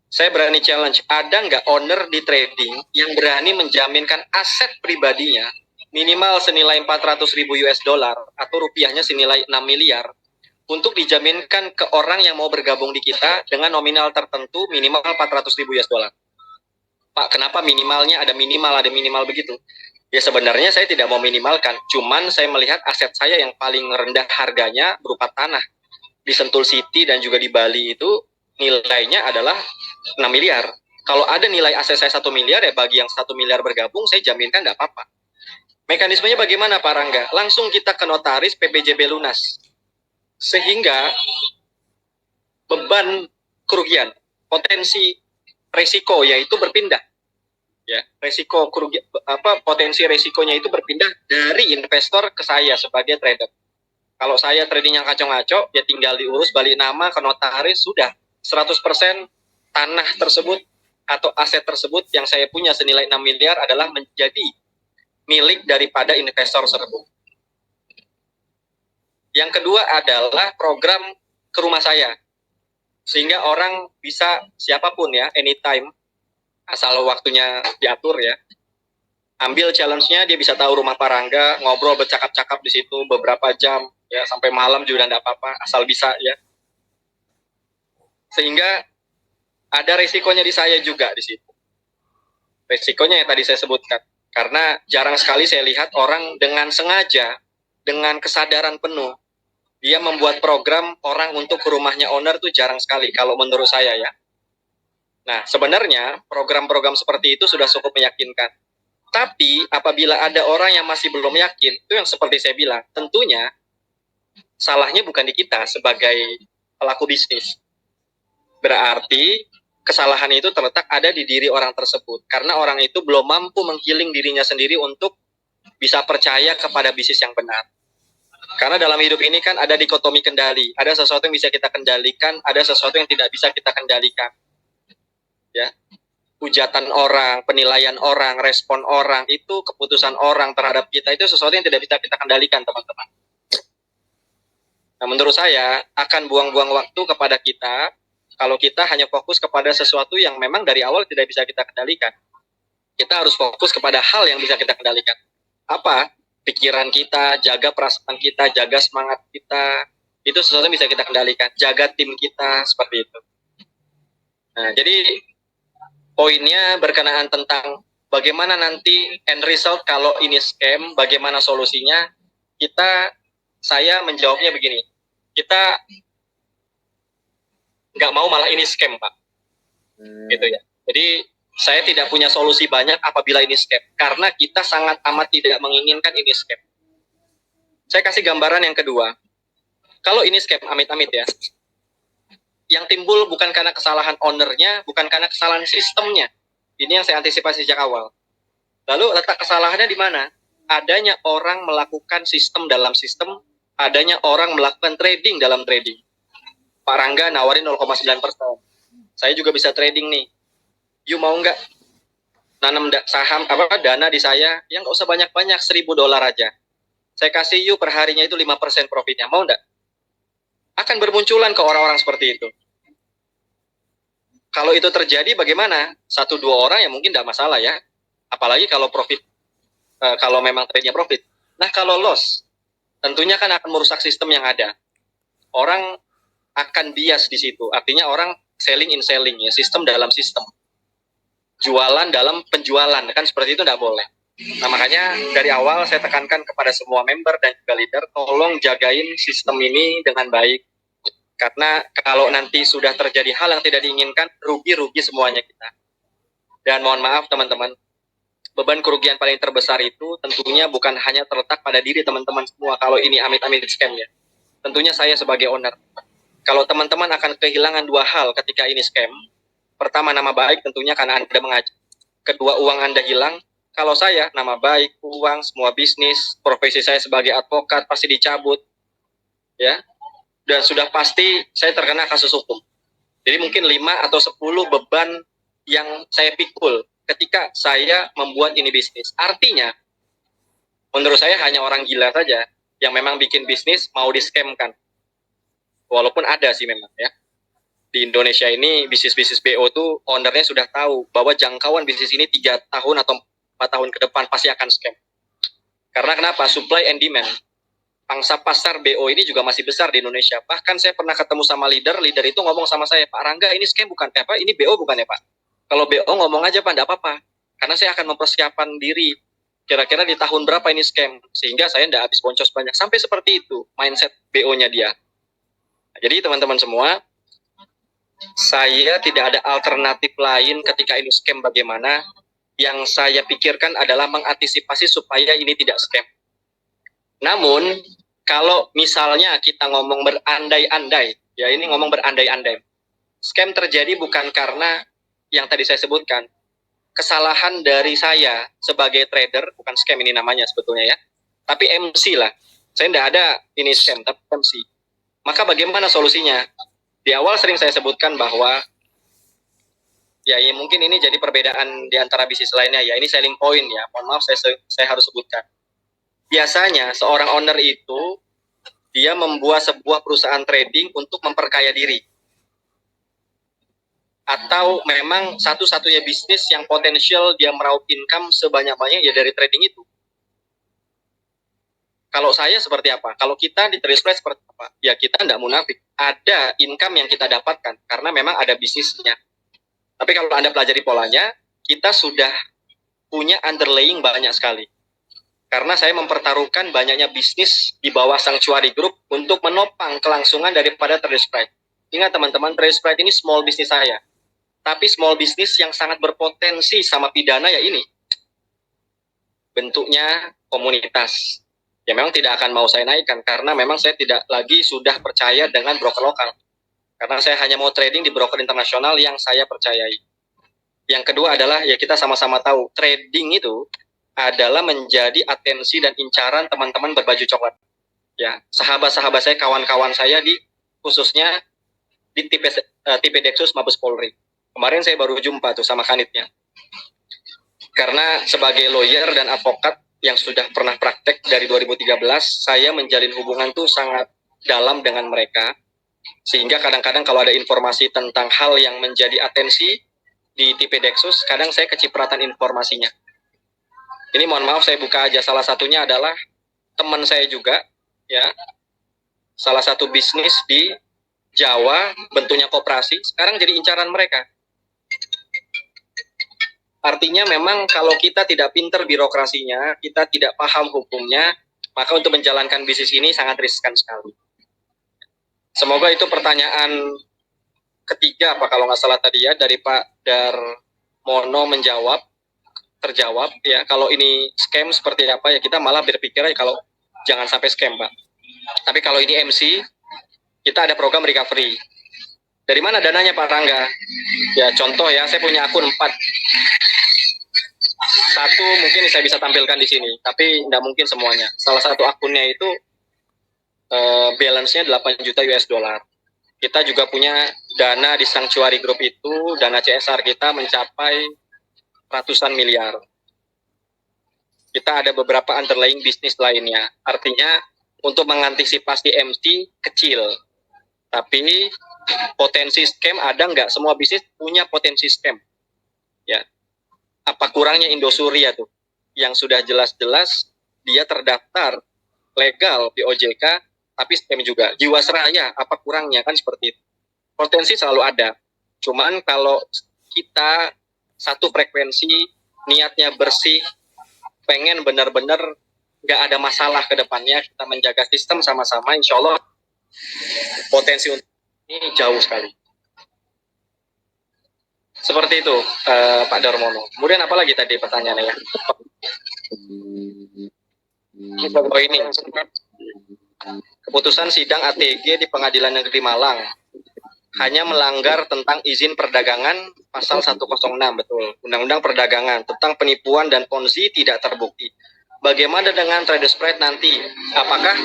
Saya berani challenge, ada nggak owner di trading yang berani menjaminkan aset pribadinya minimal senilai 400.000 US dollar atau rupiahnya senilai 6 miliar untuk dijaminkan ke orang yang mau bergabung di kita dengan nominal tertentu minimal 400.000 US dollar. Pak, kenapa minimalnya ada minimal begitu? Ya sebenarnya saya tidak mau minimalkan, cuman saya melihat aset saya yang paling rendah harganya berupa tanah di Sentul City dan juga di Bali itu nilainya adalah 6 miliar. Kalau ada nilai aset saya 1 miliar, ya bagi yang 1 miliar bergabung, saya jaminkan nggak apa-apa. Mekanismenya bagaimana Pak Rangga? Langsung kita ke notaris PPJB lunas. Sehingga beban kerugian, potensi resiko yaitu berpindah. Ya, resiko kerugian potensi resikonya itu berpindah dari investor ke saya sebagai trader. Kalau saya trading yang kacau-ngaco, ya tinggal diurus balik nama ke notaris, sudah 100% tanah tersebut atau aset tersebut yang saya punya senilai 6 miliar adalah menjadi milik daripada investor tersebut. Yang kedua adalah program ke rumah saya. Sehingga orang bisa siapapun ya, anytime, asal waktunya diatur ya, ambil challenge-nya, dia bisa tahu rumah Pak Rangga, ngobrol bercakap-cakap di situ beberapa jam, ya sampai malam juga enggak apa-apa, asal bisa ya. Sehingga ada resikonya di saya juga di situ. Resikonya yang tadi saya sebutkan. Karena jarang sekali saya lihat orang dengan sengaja, dengan kesadaran penuh, dia membuat program orang untuk ke rumahnya owner tuh jarang sekali kalau menurut saya ya. Nah, sebenarnya program-program seperti itu sudah cukup meyakinkan. Tapi apabila ada orang yang masih belum yakin, itu yang seperti saya bilang, tentunya salahnya bukan di kita sebagai pelaku bisnis. Berarti kesalahan itu terletak ada di diri orang tersebut. Karena orang itu belum mampu menghealing dirinya sendiri untuk bisa percaya kepada bisnis yang benar. Karena dalam hidup ini kan ada dikotomi kendali. Ada sesuatu yang bisa kita kendalikan, ada sesuatu yang tidak bisa kita kendalikan. Ya, hujatan orang, penilaian orang, respon orang, itu keputusan orang terhadap kita, itu sesuatu yang tidak bisa kita kendalikan, teman-teman. Nah, menurut saya akan buang-buang waktu kepada kita kalau kita hanya fokus kepada sesuatu yang memang dari awal tidak bisa kita kendalikan. Kita harus fokus kepada hal yang bisa kita kendalikan. Apa? Pikiran kita, jaga perasaan kita, jaga semangat kita, itu sesuatu yang bisa kita kendalikan. Jaga tim kita, seperti itu. Nah, jadi poinnya berkenaan tentang bagaimana nanti end result kalau ini scam, bagaimana solusinya, saya menjawabnya begini, kita nggak mau malah ini scam, Pak. Gitu ya. Jadi saya tidak punya solusi banyak apabila ini scam, karena kita sangat amat tidak menginginkan ini scam. Saya kasih gambaran yang kedua. Kalau ini scam, amit-amit ya, yang timbul bukan karena kesalahan ownernya, bukan karena kesalahan sistemnya. Ini yang saya antisipasi sejak awal. Lalu letak kesalahannya di mana? Adanya orang melakukan sistem dalam sistem, adanya orang melakukan trading dalam trading. Pak Rangga nawarin 0,9%. Saya juga bisa trading nih. You mau nggak nanam saham dana di saya? Yang nggak usah banyak-banyak, $1.000 aja. Saya kasih you per harinya itu 5% profitnya. Mau nggak? Akan bermunculan ke orang-orang seperti itu. Kalau itu terjadi bagaimana? 1-2 orang ya mungkin tidak masalah ya. Apalagi kalau profit, kalau memang trade-nya profit. Nah, kalau loss, tentunya kan akan merusak sistem yang ada. Orang akan bias di situ. Artinya orang selling in selling ya, sistem dalam sistem. Jualan dalam penjualan, kan seperti itu tidak boleh. Nah, makanya dari awal saya tekankan kepada semua member dan juga leader, tolong jagain sistem ini dengan baik. Karena kalau nanti sudah terjadi hal yang tidak diinginkan, rugi-rugi semuanya kita. Dan mohon maaf teman-teman, beban kerugian paling terbesar itu tentunya bukan hanya terletak pada diri teman-teman semua kalau ini amit-amit scam ya. Tentunya saya sebagai owner. Kalau teman-teman akan kehilangan 2 hal ketika ini scam. Pertama, nama baik tentunya karena Anda mengajar. Kedua, uang Anda hilang. Kalau saya, nama baik, uang, semua bisnis, profesi saya sebagai advokat pasti dicabut. Ya. Dan sudah pasti saya terkena kasus hukum. Jadi mungkin 5 atau 10 beban yang saya pikul ketika saya membuat ini bisnis. Artinya, menurut saya hanya orang gila saja yang memang bikin bisnis mau di-scam-kan. Walaupun ada sih memang ya. Di Indonesia ini bisnis-bisnis BO tuh ownernya sudah tahu bahwa jangkauan bisnis ini 3 tahun atau 4 tahun ke depan pasti akan scam. Karena kenapa? Supply and demand. Pangsa pasar BO ini juga masih besar di Indonesia. Bahkan saya pernah ketemu sama leader itu ngomong sama saya, Pak Rangga ini scam bukan apa? Ini BO bukan ya Pak? Kalau BO ngomong aja Pak, enggak apa-apa. Karena saya akan mempersiapkan diri. Kira-kira di tahun berapa ini scam? Sehingga saya enggak habis boncos banyak. Sampai seperti itu mindset BO-nya dia. Nah, jadi teman-teman semua, saya tidak ada alternatif lain ketika ini scam bagaimana. Yang saya pikirkan adalah mengantisipasi supaya ini tidak scam. Namun, kalau misalnya kita ngomong berandai-andai, Ya ini ngomong berandai-andai. Scam terjadi bukan karena yang tadi saya sebutkan. Kesalahan dari saya sebagai trader, bukan scam ini namanya sebetulnya ya, tapi MC lah. Saya tidak ada ini scam, tapi MC. Maka bagaimana solusinya? Di awal sering saya sebutkan bahwa ya mungkin ini jadi perbedaan di antara bisnis lainnya ya. Ini selling point ya. Mohon maaf saya harus sebutkan. Biasanya seorang owner itu dia membuat sebuah perusahaan trading untuk memperkaya diri. Atau memang satu-satunya bisnis yang potensial dia meraup income sebanyak-banyaknya ya dari trading itu. Kalau saya seperti apa? Kalau kita di trade spread seperti apa? Ya kita tidak munafik. Ada income yang kita dapatkan karena memang ada bisnisnya. Tapi kalau Anda pelajari polanya, kita sudah punya underlying banyak sekali. Karena saya mempertaruhkan banyaknya bisnis di bawah Sanctuary Group untuk menopang kelangsungan daripada trade spread. Ingat teman-teman, trade spread ini small bisnis saya. Tapi small business yang sangat berpotensi sama pidana ya ini. Bentuknya komunitas. Ya memang tidak akan mau saya naikkan karena memang saya tidak lagi sudah percaya dengan broker lokal. Karena saya hanya mau trading di broker internasional yang saya percayai. Yang kedua adalah ya kita sama-sama tahu trading itu adalah menjadi atensi dan incaran teman-teman berbaju coklat. Ya, sahabat-sahabat saya, kawan-kawan saya di khususnya di tipe Dexus Mabes Polri. Kemarin saya baru jumpa tuh sama kanitnya. Karena sebagai lawyer dan advokat yang sudah pernah praktek dari 2013, saya menjalin hubungan tuh sangat dalam dengan mereka. Sehingga kadang-kadang kalau ada informasi tentang hal yang menjadi atensi di tipe Dexus, kadang saya kecipratan informasinya. Ini mohon maaf saya buka aja, salah satunya adalah teman saya juga, ya, salah satu bisnis di Jawa, bentuknya koperasi, sekarang jadi incaran mereka. Artinya memang kalau kita tidak pinter birokrasinya, kita tidak paham hukumnya, maka untuk menjalankan bisnis ini sangat riskan sekali. Semoga itu pertanyaan ketiga, apa kalau nggak salah tadi ya, dari Pak Darmono terjawab ya. Kalau ini scam seperti apa ya, kita malah berpikir kalau jangan sampai scam, Pak. Tapi kalau ini MC, kita ada program recovery. Dari mana dananya Pak Rangga? Ya contoh ya, saya punya akun 4. Satu mungkin saya bisa tampilkan di sini, tapi tidak mungkin semuanya. Salah satu akunnya itu balance-nya 8 juta US dollar. Kita juga punya dana di Sanctuary Group itu, dana CSR kita mencapai ratusan miliar. Kita ada beberapa underlying bisnis lainnya. Artinya untuk mengantisipasi MC kecil. Tapi potensi scam ada nggak? Semua bisnis punya potensi scam. Ya. Apa kurangnya Indosuria tuh? Yang sudah jelas-jelas dia terdaftar legal di OJK, tapi scam juga. Jiwasraya, apa kurangnya? Kan seperti itu. Potensi selalu ada. Cuman kalau kita satu frekuensi, niatnya bersih, pengen benar-benar nggak ada masalah ke depannya, kita menjaga sistem sama-sama, insya Allah potensi untuk ini jauh sekali. Seperti itu, Pak Darmono. Kemudian apa lagi tadi pertanyaannya ya? Oh ini, keputusan sidang ATG di Pengadilan Negeri Malang hanya melanggar tentang izin perdagangan pasal 106, betul. Undang-Undang Perdagangan tentang penipuan dan ponzi tidak terbukti. Bagaimana dengan trader spread nanti? Apakah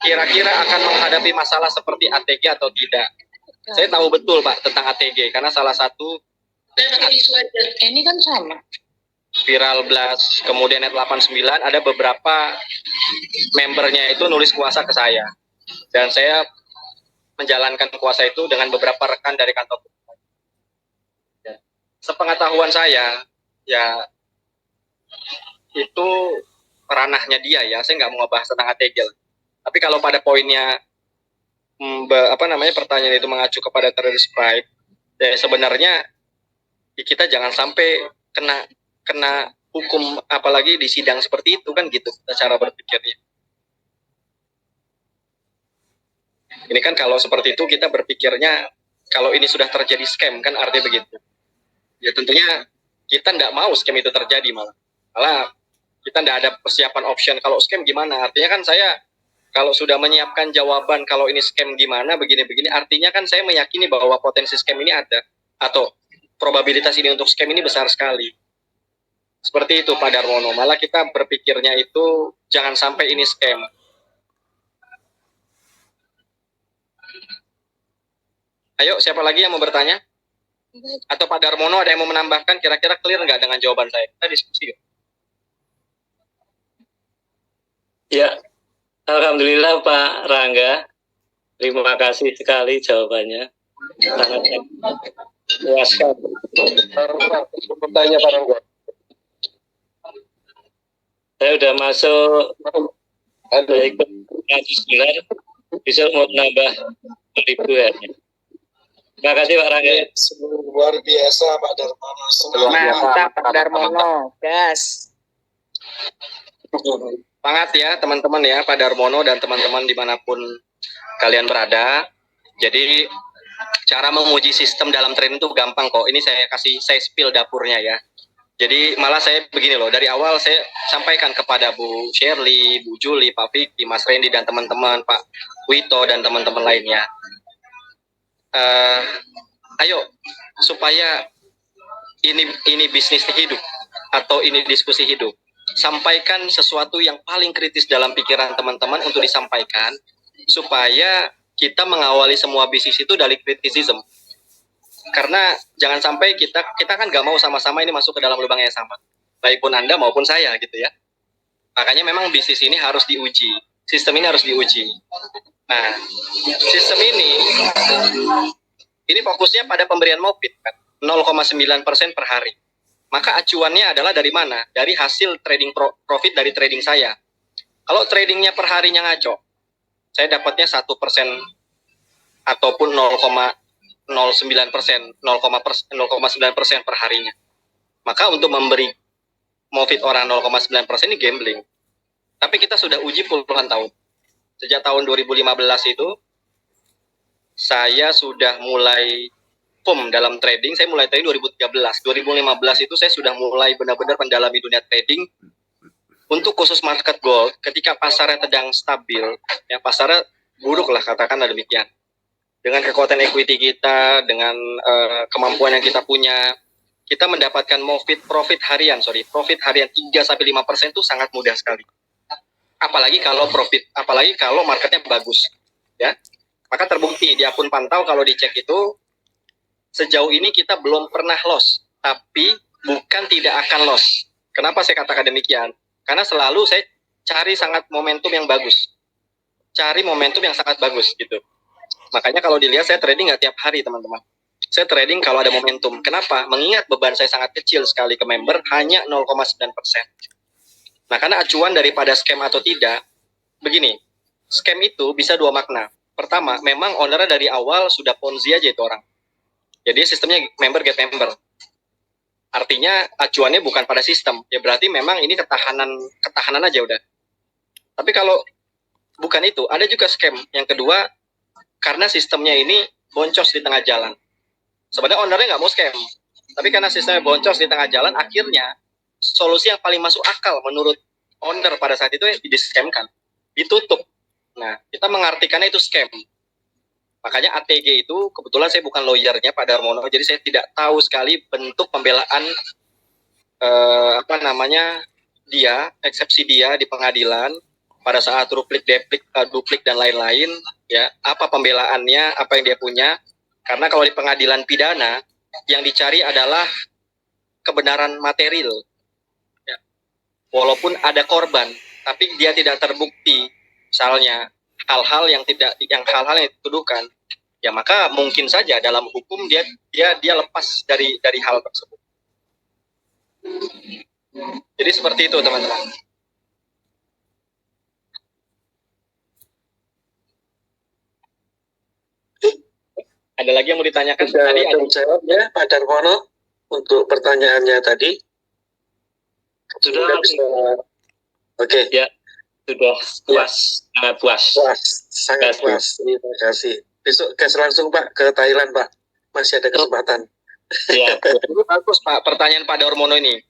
kira-kira akan menghadapi masalah seperti ATG atau tidak? Saya tahu betul Pak tentang ATG karena salah satu ini kan sama. Viral Blast, kemudian Net 89 ada beberapa membernya itu nulis kuasa ke saya. Dan saya menjalankan kuasa itu dengan beberapa rekan dari kantor. Sepengetahuan saya, ya itu ranahnya dia ya. Saya nggak mau ngebahas tentang ATG. Tapi kalau pada poinnya pertanyaan itu mengacu kepada trader spread, ya sebenarnya kita jangan sampai kena hukum, apalagi di sidang seperti itu kan gitu cara berpikirnya. Ini kan kalau seperti itu kita berpikirnya kalau ini sudah terjadi scam kan artinya begitu. Ya tentunya kita tidak mau scam itu terjadi malah kita tidak ada persiapan option kalau scam gimana. Artinya kan saya Kalau sudah menyiapkan jawaban kalau ini scam gimana, begini-begini, artinya kan saya meyakini bahwa potensi scam ini ada. Atau probabilitas ini untuk scam ini besar sekali. Seperti itu Pak Darmono. Malah kita berpikirnya itu jangan sampai ini scam. Ayo, siapa lagi yang mau bertanya? Atau Pak Darmono ada yang mau menambahkan, kira-kira clear nggak dengan jawaban saya? Kita diskusi yuk. Ya, alhamdulillah Pak Rangga. Terima kasih sekali jawabannya. Sangat memuaskan. Bertanya Pak Rangga. Saya udah masuk ikut 100 bulan, besok mau nambah 1000 ya. Terima kasih Pak Rangga. Luar biasa Pak Darmono. Mantap Pak Darmono, gas. Semangat ya teman-teman ya, Pak Darmono dan teman-teman dimanapun kalian berada. Jadi cara menguji sistem dalam trading itu gampang kok. Ini saya spill dapurnya ya. Jadi malah saya begini loh, dari awal saya sampaikan kepada Bu Shirley, Bu Juli, Pak Vicky, Mas Randy dan teman-teman, Pak Wito dan teman-teman lainnya. Ayo supaya ini bisnis hidup atau ini diskusi hidup. Sampaikan sesuatu yang paling kritis dalam pikiran teman-teman untuk disampaikan supaya kita mengawali semua bisnis itu dari kritisisme. Karena jangan sampai kita kan nggak mau sama-sama ini masuk ke dalam lubang yang sama, baik pun Anda maupun saya gitu ya. Makanya memang bisnis ini harus diuji, sistem ini harus diuji. Nah, sistem ini fokusnya pada pemberian profit kan, 0,9% per hari. Maka acuannya adalah dari mana? Dari hasil trading profit dari trading saya. Kalau tradingnya per harinya ngaco, saya dapatnya 1% ataupun 0,09%, 0,9% per harinya. Maka untuk memberi profit orang 0,9% ini gambling. Tapi kita sudah uji puluhan tahun. Sejak tahun 2015 itu, saya sudah mulai dalam trading. Saya mulai trading 2013. 2015 itu saya sudah mulai benar-benar mendalami dunia trading. Untuk khusus market gold, ketika pasarnya sedang stabil, ya pasarnya buruk lah katakanlah demikian. Dengan kekuatan equity kita, dengan kemampuan yang kita punya, kita mendapatkan profit harian 3-5% itu sangat mudah sekali. Apalagi kalau marketnya bagus, ya. Maka terbukti di akun pantau kalau dicek itu sejauh ini kita belum pernah loss, tapi bukan tidak akan loss. Kenapa saya katakan demikian? Karena selalu saya cari momentum yang bagus, cari momentum yang sangat bagus gitu. Makanya kalau dilihat saya trading nggak tiap hari teman-teman. Saya trading kalau ada momentum. Kenapa? Mengingat beban saya sangat kecil sekali ke member, hanya 0,9%. Nah karena acuan daripada scam atau tidak, begini, scam itu bisa dua makna. Pertama, memang ownernya dari awal sudah ponzi aja itu orang. Jadi sistemnya member get member. Artinya acuannya bukan pada sistem. Ya berarti memang ini ketahanan aja udah. Tapi kalau bukan itu, ada juga scam. Yang kedua, karena sistemnya ini boncos di tengah jalan. Sebenarnya ownernya nggak mau scam, tapi karena sistemnya boncos di tengah jalan, akhirnya solusi yang paling masuk akal menurut owner pada saat itu di-scamkan, ditutup. Nah, kita mengartikannya itu scam. Makanya ATG itu, kebetulan saya bukan lawyernya Pak Darmono, jadi saya tidak tahu sekali bentuk pembelaan eksepsi dia di pengadilan pada saat duplik dan lain-lain, ya, apa pembelaannya, apa yang dia punya. Karena kalau di pengadilan pidana yang dicari adalah kebenaran material, ya. Walaupun ada korban, tapi dia tidak terbukti, misalnya hal-hal yang dituduhkan, ya maka mungkin saja dalam hukum dia lepas dari hal tersebut. Jadi seperti itu teman-teman. Ada lagi yang mau ditanyakan? Tadi ada jawab ya Pak Darmono untuk pertanyaannya tadi. Sudah Oke. Ya, sudah puas, sangat puas. Sangat puas. Terima kasih. Besok gas langsung Pak ke Thailand Pak. Masih ada kesempatan. Ya, bagus Pak pertanyaan Pak Darmono ini.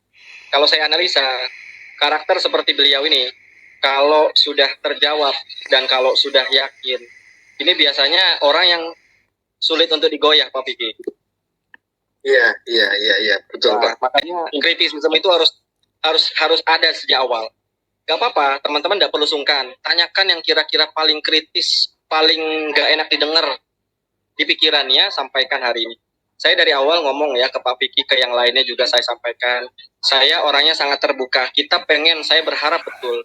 Kalau saya analisa karakter seperti beliau ini, kalau sudah terjawab dan kalau sudah yakin, ini biasanya orang yang sulit untuk digoyah, Pak Vicky. Iya, betul Pak. Makanya kritisisme itu harus ada sejak awal. Gak apa-apa, teman-teman tidak perlu sungkan. Tanyakan yang kira-kira paling kritis, paling gak enak didengar di pikirannya, sampaikan hari ini. Saya dari awal ngomong ya ke Pak Vicky, ke yang lainnya juga saya sampaikan. Saya orangnya sangat terbuka. Saya berharap betul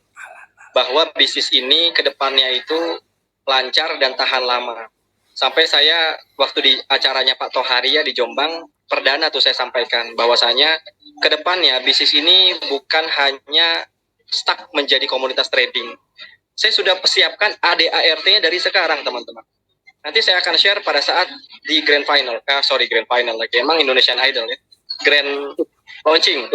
bahwa bisnis ini ke depannya itu lancar dan tahan lama. Sampai saya waktu di acaranya Pak Toharia di Jombang, perdana tuh saya sampaikan bahwasanya ke depannya bisnis ini bukan hanya stuck menjadi komunitas trading. Saya sudah persiapkan ADART-nya dari sekarang, teman-teman. Nanti saya akan share pada saat di Grand Final. Grand Final lagi. Emang Indonesian Idol ya. Grand Launching.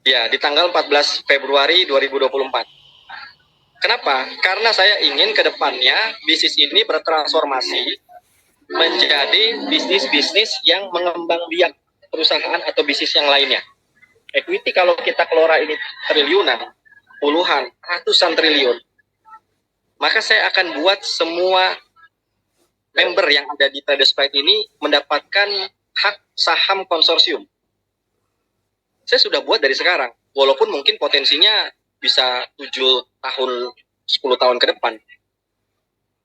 Ya, di tanggal 14 Februari 2024. Kenapa? Karena saya ingin ke depannya bisnis ini bertransformasi menjadi bisnis-bisnis yang mengembang biak perusahaan atau bisnis yang lainnya. Equity kalau kita kelola ini triliunan, puluhan, ratusan triliun, maka saya akan buat semua member yang ada di Tradespride ini mendapatkan hak saham konsorsium. Saya sudah buat dari sekarang, walaupun mungkin potensinya bisa 7 tahun, 10 tahun ke depan.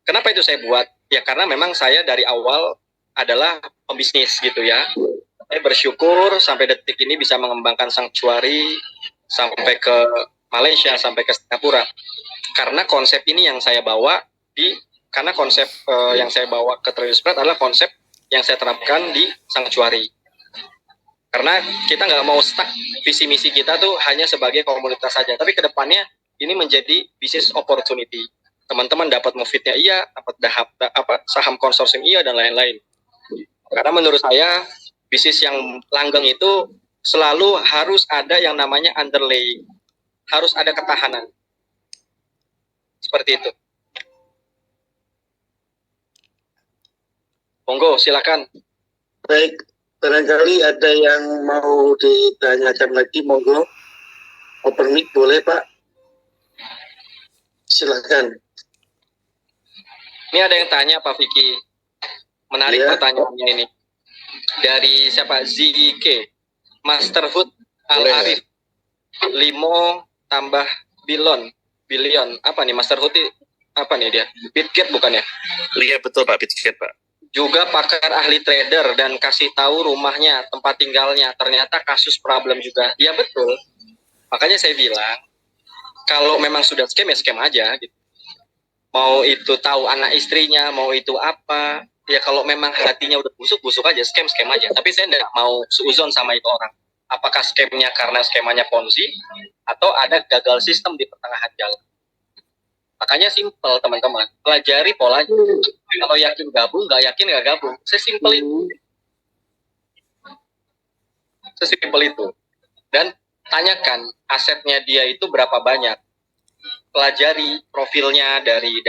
Kenapa itu saya buat? Ya karena memang saya dari awal adalah pembisnis gitu ya. Saya bersyukur sampai detik ini bisa mengembangkan Sanctuary sampai ke Malaysia, sampai ke Singapura. Karena konsep ini yang saya bawa yang saya bawa ke Tradespride adalah konsep yang saya terapkan di Sanctuary. Karena kita nggak mau stuck, visi misi kita tuh hanya sebagai komunitas saja. Tapi kedepannya ini menjadi business opportunity. Teman-teman dapat mufidnya iya, dapat saham konsorsium iya, dan lain-lain. Karena menurut saya bisnis yang langgeng itu selalu harus ada yang namanya underlaying. Harus ada ketahanan. Seperti itu. Monggo, silakan. Baik, barangkali ada yang mau ditanyakan lagi, monggo. Open mic boleh Pak? Silakan. Ini ada yang tanya Pak Vicky. Menarik pertanyaannya ini. Dari siapa? ZK. Masterhood Al-Arif. Limo tambah billion. Apa nih Masterhood? Apa nih dia? Bitget bukan ya? Iya betul Pak, Bitget Pak. Juga pakar ahli trader dan kasih tahu rumahnya, tempat tinggalnya. Ternyata kasus problem juga. Ya betul. Makanya saya bilang, kalau memang sudah scam ya scam aja gitu. Mau itu tahu anak istrinya, mau itu apa, ya kalau memang hatinya udah busuk aja, scam aja. Tapi saya tidak mau seuzon sama itu orang. Apakah scamnya karena skemanya Ponzi, atau ada gagal sistem di pertengahan jalan. Makanya simple teman-teman, pelajari polanya. Kalau yakin gabung, nggak yakin nggak gabung. Sesimpel itu. Dan tanyakan asetnya dia itu berapa banyak. Pelajari profilnya dari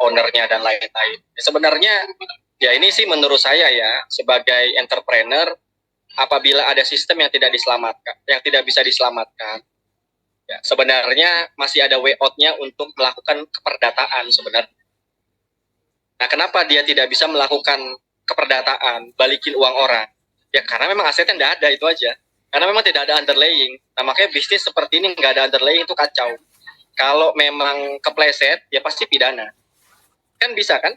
ownernya dan lain-lain. Sebenarnya ya ini sih menurut saya ya sebagai entrepreneur, apabila ada sistem yang tidak bisa diselamatkan, ya sebenarnya masih ada way out-nya untuk melakukan keperdataan sebenarnya. Nah, kenapa dia tidak bisa melakukan keperdataan, balikin uang orang? Ya karena memang asetnya tidak ada, itu aja. Karena memang tidak ada underlaying. Nah, makanya bisnis seperti ini nggak ada underlaying itu kacau. Kalau memang kepleset, ya pasti pidana. Kan bisa kan?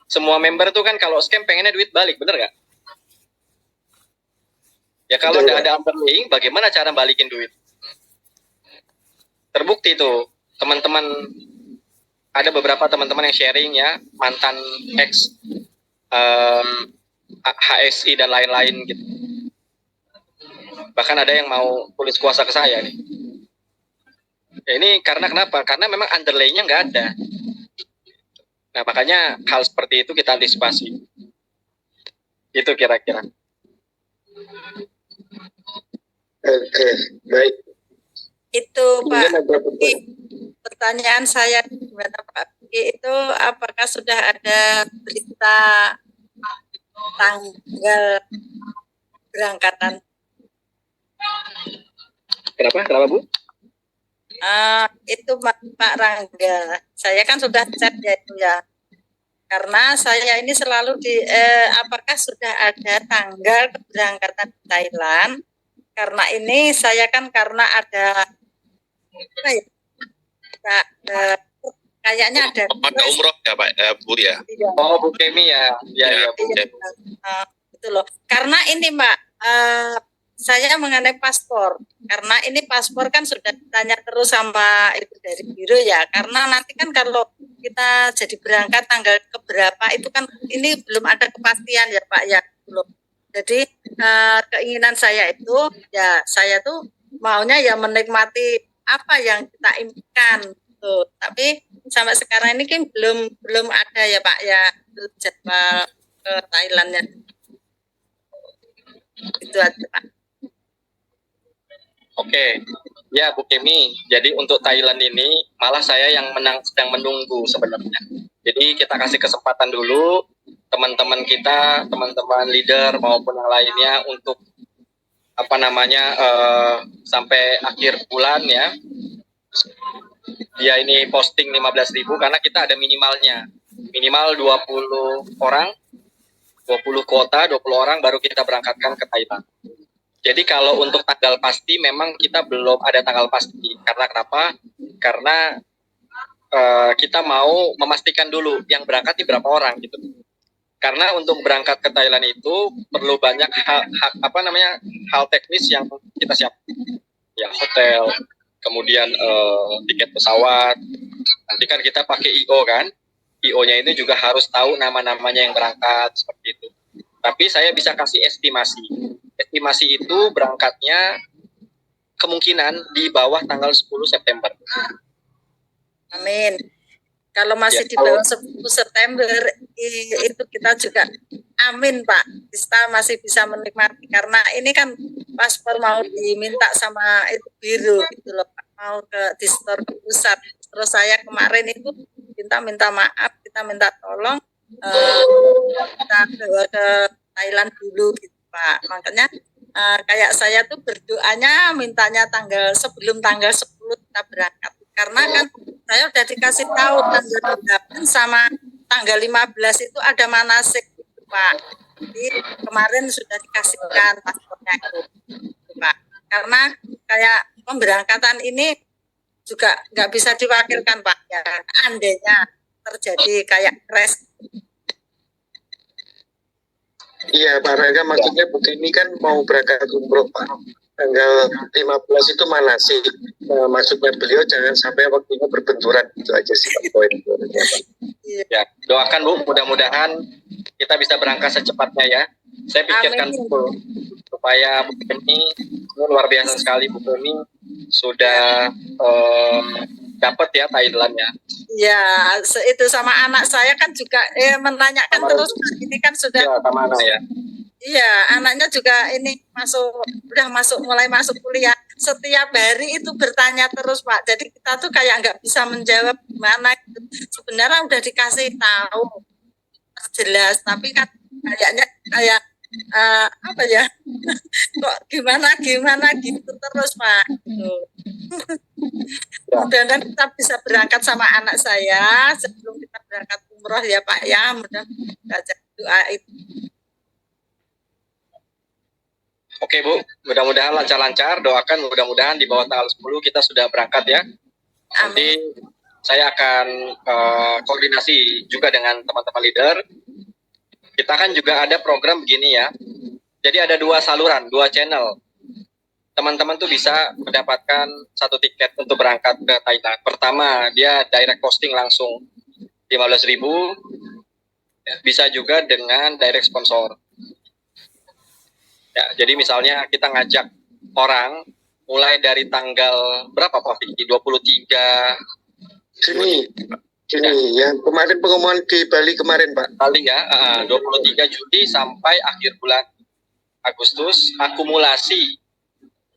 Semua member tuh kan kalau scam pengennya duit balik, bener nggak? Ya kalau tidak ada underlaying, bagaimana cara balikin duit? Terbukti tuh, teman-teman, ada beberapa teman-teman yang sharing ya, mantan ex HSI dan lain-lain gitu. Bahkan ada yang mau tulis kuasa ke saya nih. Ya ini karena kenapa? Karena memang underlaying-nya nggak ada. Nah makanya hal seperti itu kita antisipasi. Itu kira-kira. Oke, baik. Itu Pak, pertanyaan saya gimana Pak? Itu apakah sudah ada berita tanggal berangkatan? Kenapa Bu? Itu Pak Rangga. Saya kan sudah chat ya itu ya. Karena saya ini selalu apakah sudah ada tanggal keberangkatan ke Thailand? Karena ini saya kan karena ada apa ya? Kayaknya ada umroh ya Pak, Bu ya. Oh, Bu Kemi ya. Ya, Bu Kemi. Itu loh. Karena ini Mbak, saya mengenai paspor. Karena ini paspor kan sudah ditanya terus sama Ibu dari biro ya. Karena nanti kan kalau kita jadi berangkat tanggal keberapa itu kan ini belum ada kepastian ya Pak ya. Belum. Jadi keinginan saya itu ya saya tuh maunya ya menikmati apa yang kita impikan. Tuh. Tapi sampai sekarang ini kan belum ada ya Pak ya jadwal ke Thailandnya. Itu aja Pak. Oke, ya Bu Kemi. Jadi untuk Thailand ini malah saya yang sedang menunggu sebenarnya. Jadi kita kasih kesempatan dulu teman-teman kita, teman-teman leader maupun yang lainnya untuk apa namanya sampai akhir bulan ya. Dia ini posting 15.000 karena kita ada minimalnya. Minimal 20 orang, 20 kuota, 20 orang baru kita berangkatkan ke Thailand. Jadi kalau untuk tanggal pasti memang kita belum ada tanggal pasti. Karena kenapa? Karena kita mau memastikan dulu yang berangkat di berapa orang gitu. Karena untuk berangkat ke Thailand itu perlu banyak hal teknis yang kita siapkan. Ya hotel, kemudian tiket pesawat. Nanti kan kita pakai IO kan. IO-nya itu juga harus tahu nama-namanya yang berangkat seperti itu. Tapi saya bisa kasih estimasi. Estimasi itu berangkatnya kemungkinan di bawah tanggal 10 September. Amin. Kalau masih di bawah 10 September itu kita juga amin Pak. Kita masih bisa menikmati karena ini kan paspor mau diminta sama itu biru gitu loh Pak. Mau ke distor ke pusat. Terus saya kemarin itu minta maaf, kita minta tolong kita bawa ke Thailand dulu gitu Pak. Makanya kayak saya tuh berdoanya mintanya sebelum tanggal 10 kita berangkat. Karena kan saya udah dikasih tahu tanggal 8 sama tanggal 15 itu ada manasik gitu Pak. Jadi kemarin sudah dikasihkan paspornya itu Pak. Karena kayak pemberangkatan ini juga nggak bisa diwakilkan Pak ya. Andainya terjadi kayak crash. Iya, Pak Rangga, maksudnya begini kan mau berangkat umroh Pak. Tanggal 15 itu mana sih? Maksudnya beliau jangan sampai waktunya berbenturan, itu aja sih Pak poin-poinnya Pak. Ya, doakan Bu, mudah-mudahan kita bisa berangkat secepatnya ya. Saya pikirkan betul supaya Bu Kemi, ini luar biasa sekali Bu Kemi sudah dapat ya Thailand ya. Ya, itu sama anak saya kan juga menanyakan terus ini kan sudah ya, sama anak ya. Iya, anaknya juga ini mulai masuk kuliah. Setiap hari itu bertanya terus Pak. Jadi kita tuh kayak nggak bisa menjawab gimana gitu. Sebenarnya udah dikasih tahu jelas, tapi kan kayaknya kayak apa ya? Kok gimana gitu terus Pak. Gitu. Mudah-mudahan kita bisa berangkat sama anak saya sebelum kita berangkat umroh ya Pak ya. Mudah-mudahan doa itu. Oke Bu, mudah-mudahan lancar-lancar, doakan mudah-mudahan di bawah tanggal 10 kita sudah berangkat ya. Nanti saya akan koordinasi juga dengan teman-teman leader. Kita kan juga ada program begini ya. Jadi ada 2 saluran, 2 channel. Teman-teman tuh bisa mendapatkan 1 tiket untuk berangkat ke Thailand. Pertama, dia direct posting langsung 15.000. Bisa juga dengan direct sponsor. Ya, jadi misalnya kita ngajak orang mulai dari tanggal berapa Pak Vicky? 23 Juni yang kemarin pengumuman di Bali kemarin Pak. Bali ya, 23 Juli sampai akhir bulan Agustus, akumulasi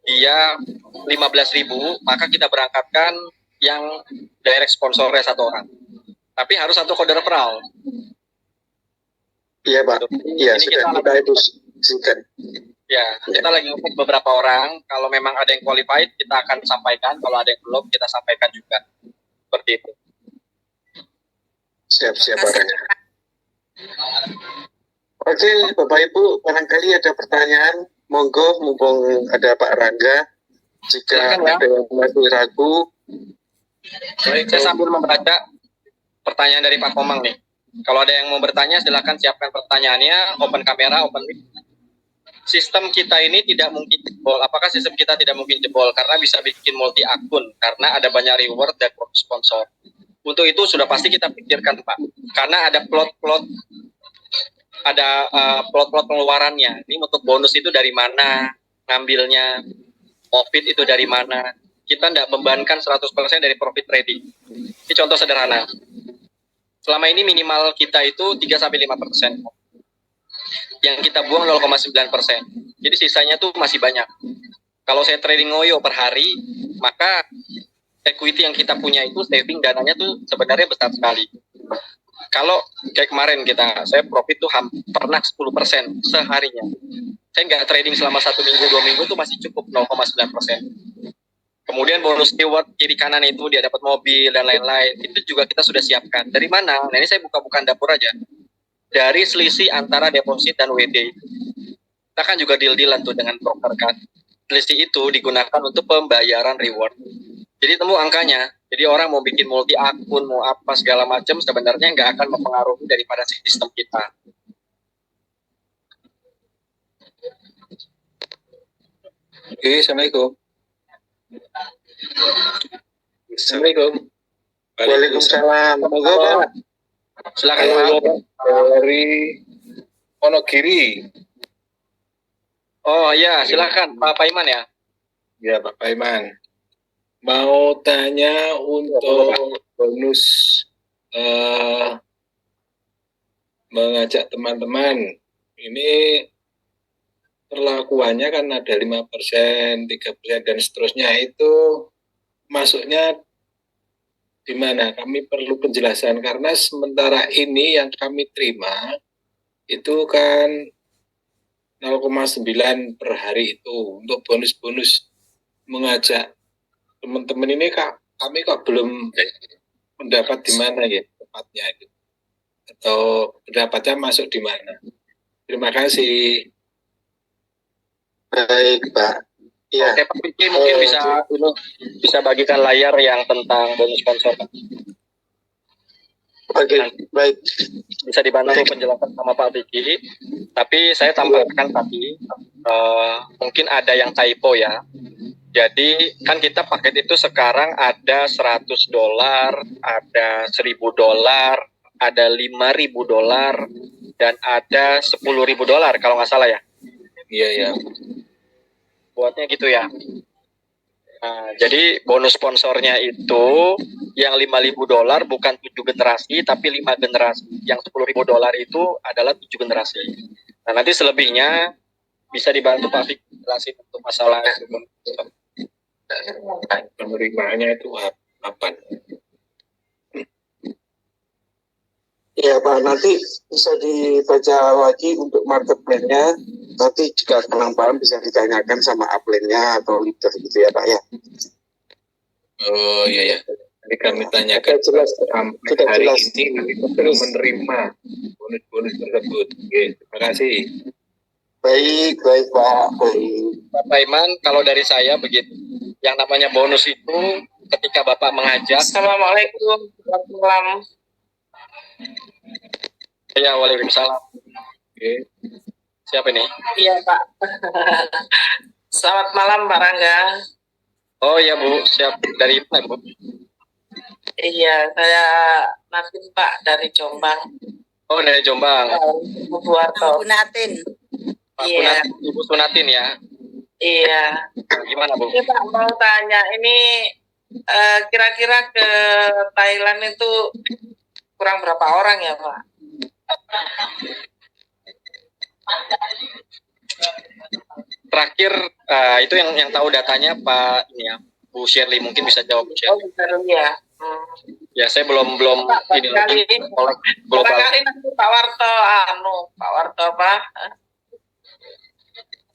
dia 15.000, maka kita berangkatkan yang direct sponsornya 1 orang. Tapi harus 1 kode referral. Iya Pak, iya sudah kita diskusikan. Ya, kita lagi ngecek beberapa orang. Kalau memang ada yang qualified, kita akan sampaikan. Kalau ada yang belum, kita sampaikan juga. Seperti itu. Siap-siap Terima kasih. barangnya. Oke, Bapak Ibu, barangkali ada pertanyaan, monggo mumpung ada Pak Rangga. Jika Silakan, ya. ada yang masih ragu, Saya sambil membaca pertanyaan dari Pak Komang nih. Kalau ada yang mau bertanya, silakan siapkan pertanyaannya, open kamera, open mic. Sistem kita ini tidak mungkin jebol. Apakah sistem kita tidak mungkin jebol? Karena bisa bikin multi akun, karena ada banyak reward dan sponsor. Untuk itu sudah pasti kita pikirkan, Pak. Karena ada plot-plot pengeluarannya. Ini untuk bonus itu dari mana, ngambilnya, profit itu dari mana. Kita tidak membebankan 100% dari profit trading. Ini contoh sederhana. Selama ini minimal kita itu 3-5%. Yang kita buang 0,9%. Jadi sisanya tuh masih banyak. Kalau saya trading ngoyo per hari, maka equity yang kita punya itu saving dananya tuh sebenarnya besar sekali. Kalau kayak kemarin saya profit tuh pernah 10% seharinya. Saya nggak trading selama 1 minggu, 2 minggu tuh masih cukup 0,9%. Kemudian bonus reward kiri kanan itu dia dapat mobil dan lain-lain. Itu juga kita sudah siapkan. Dari mana? Nah ini saya buka-bukaan dapur aja. Dari selisih antara deposit dan WD. Kita kan juga deal-dealan tuh dengan broker kan. Selisih itu digunakan untuk pembayaran reward. Jadi temu angkanya. Jadi orang mau bikin multi akun, mau apa segala macam, sebenarnya nggak akan mempengaruhi daripada sistem kita. oke, Assalamualaikum. Assalamualaikum. Waalaikumsalam. Monggo, Pak. Silakan Pak. Dari Wonogiri. Oh iya, silakan Pak Paiman ya. Ya, Pak Paiman. Mau tanya untuk bonus mengajak teman-teman. Ini perlakuannya kan ada 5%, 3%, dan seterusnya. Itu masuknya di mana? Kami perlu penjelasan karena sementara ini yang kami terima itu kan 0,9 per hari itu untuk bonus-bonus mengajak teman-teman ini kami belum mendapat di mana ya tepatnya itu, atau pendapatnya masuk di mana? Terima kasih. Baik, Pak. Ya, Oke, Pak Vicky mungkin bisa bagikan layar yang tentang bonus sponsor. oke, baik. Bisa dibantu penjelasan sama Pak Vicky. Tapi saya tambahkan tadi mungkin ada yang typo ya. Jadi kan kita paket itu sekarang ada $100, ada $1.000, ada $5.000, dan ada $10.000 kalau nggak salah ya. Iya ya. Buatnya gitu ya. Nah, jadi bonus sponsornya itu yang $5.000 bukan 7 generasi tapi 5 generasi. Yang $10.000 itu adalah 7 generasi. Nah nanti selebihnya bisa dibantu Pak Fik jelasin untuk masalah Penerimanya itu apa? Ya, Pak, nanti bisa dibaca lagi untuk market plan-nya. Nanti jika kurang paham bisa ditanyakan sama upline-nya atau leader gitu ya, Pak ya. Oh iya ya. Jadi kami tanyakan Sudah jelas, sampai sudah hari jelas. ini kami belum menerima bonus-bonus tersebut. Oke, terima kasih. Baik, Pak. Baik. Pak Paiman. Kalau dari saya begitu. Yang namanya bonus itu ketika Bapak mengajak. Assalamualaikum. Waalaikumsalam. Ya, waalaikumsalam. Oke. Siapa ini? Iya, Pak. Selamat malam, Pak Rangga. Oh iya Bu, siap. Dari mana Bu? Iya, saya Nafin, Pak, dari Jombang. Oh dari Jombang. Bu Buarto. Gunatin. Pak Iya. Sunatin, Ibu Sunatin ya. Iya. Gimana Bu? Ini Pak mau tanya, ini kira-kira ke Thailand itu kurang berapa orang ya, Pak? Terakhir itu yang tahu datanya Pak ini ya, Bu Shirley, mungkin bisa jawab Bu Oh, Shirley. baru ya. Ya saya belum Pak, ini lagi oleh global. barangkali nanti Pak Warto apa?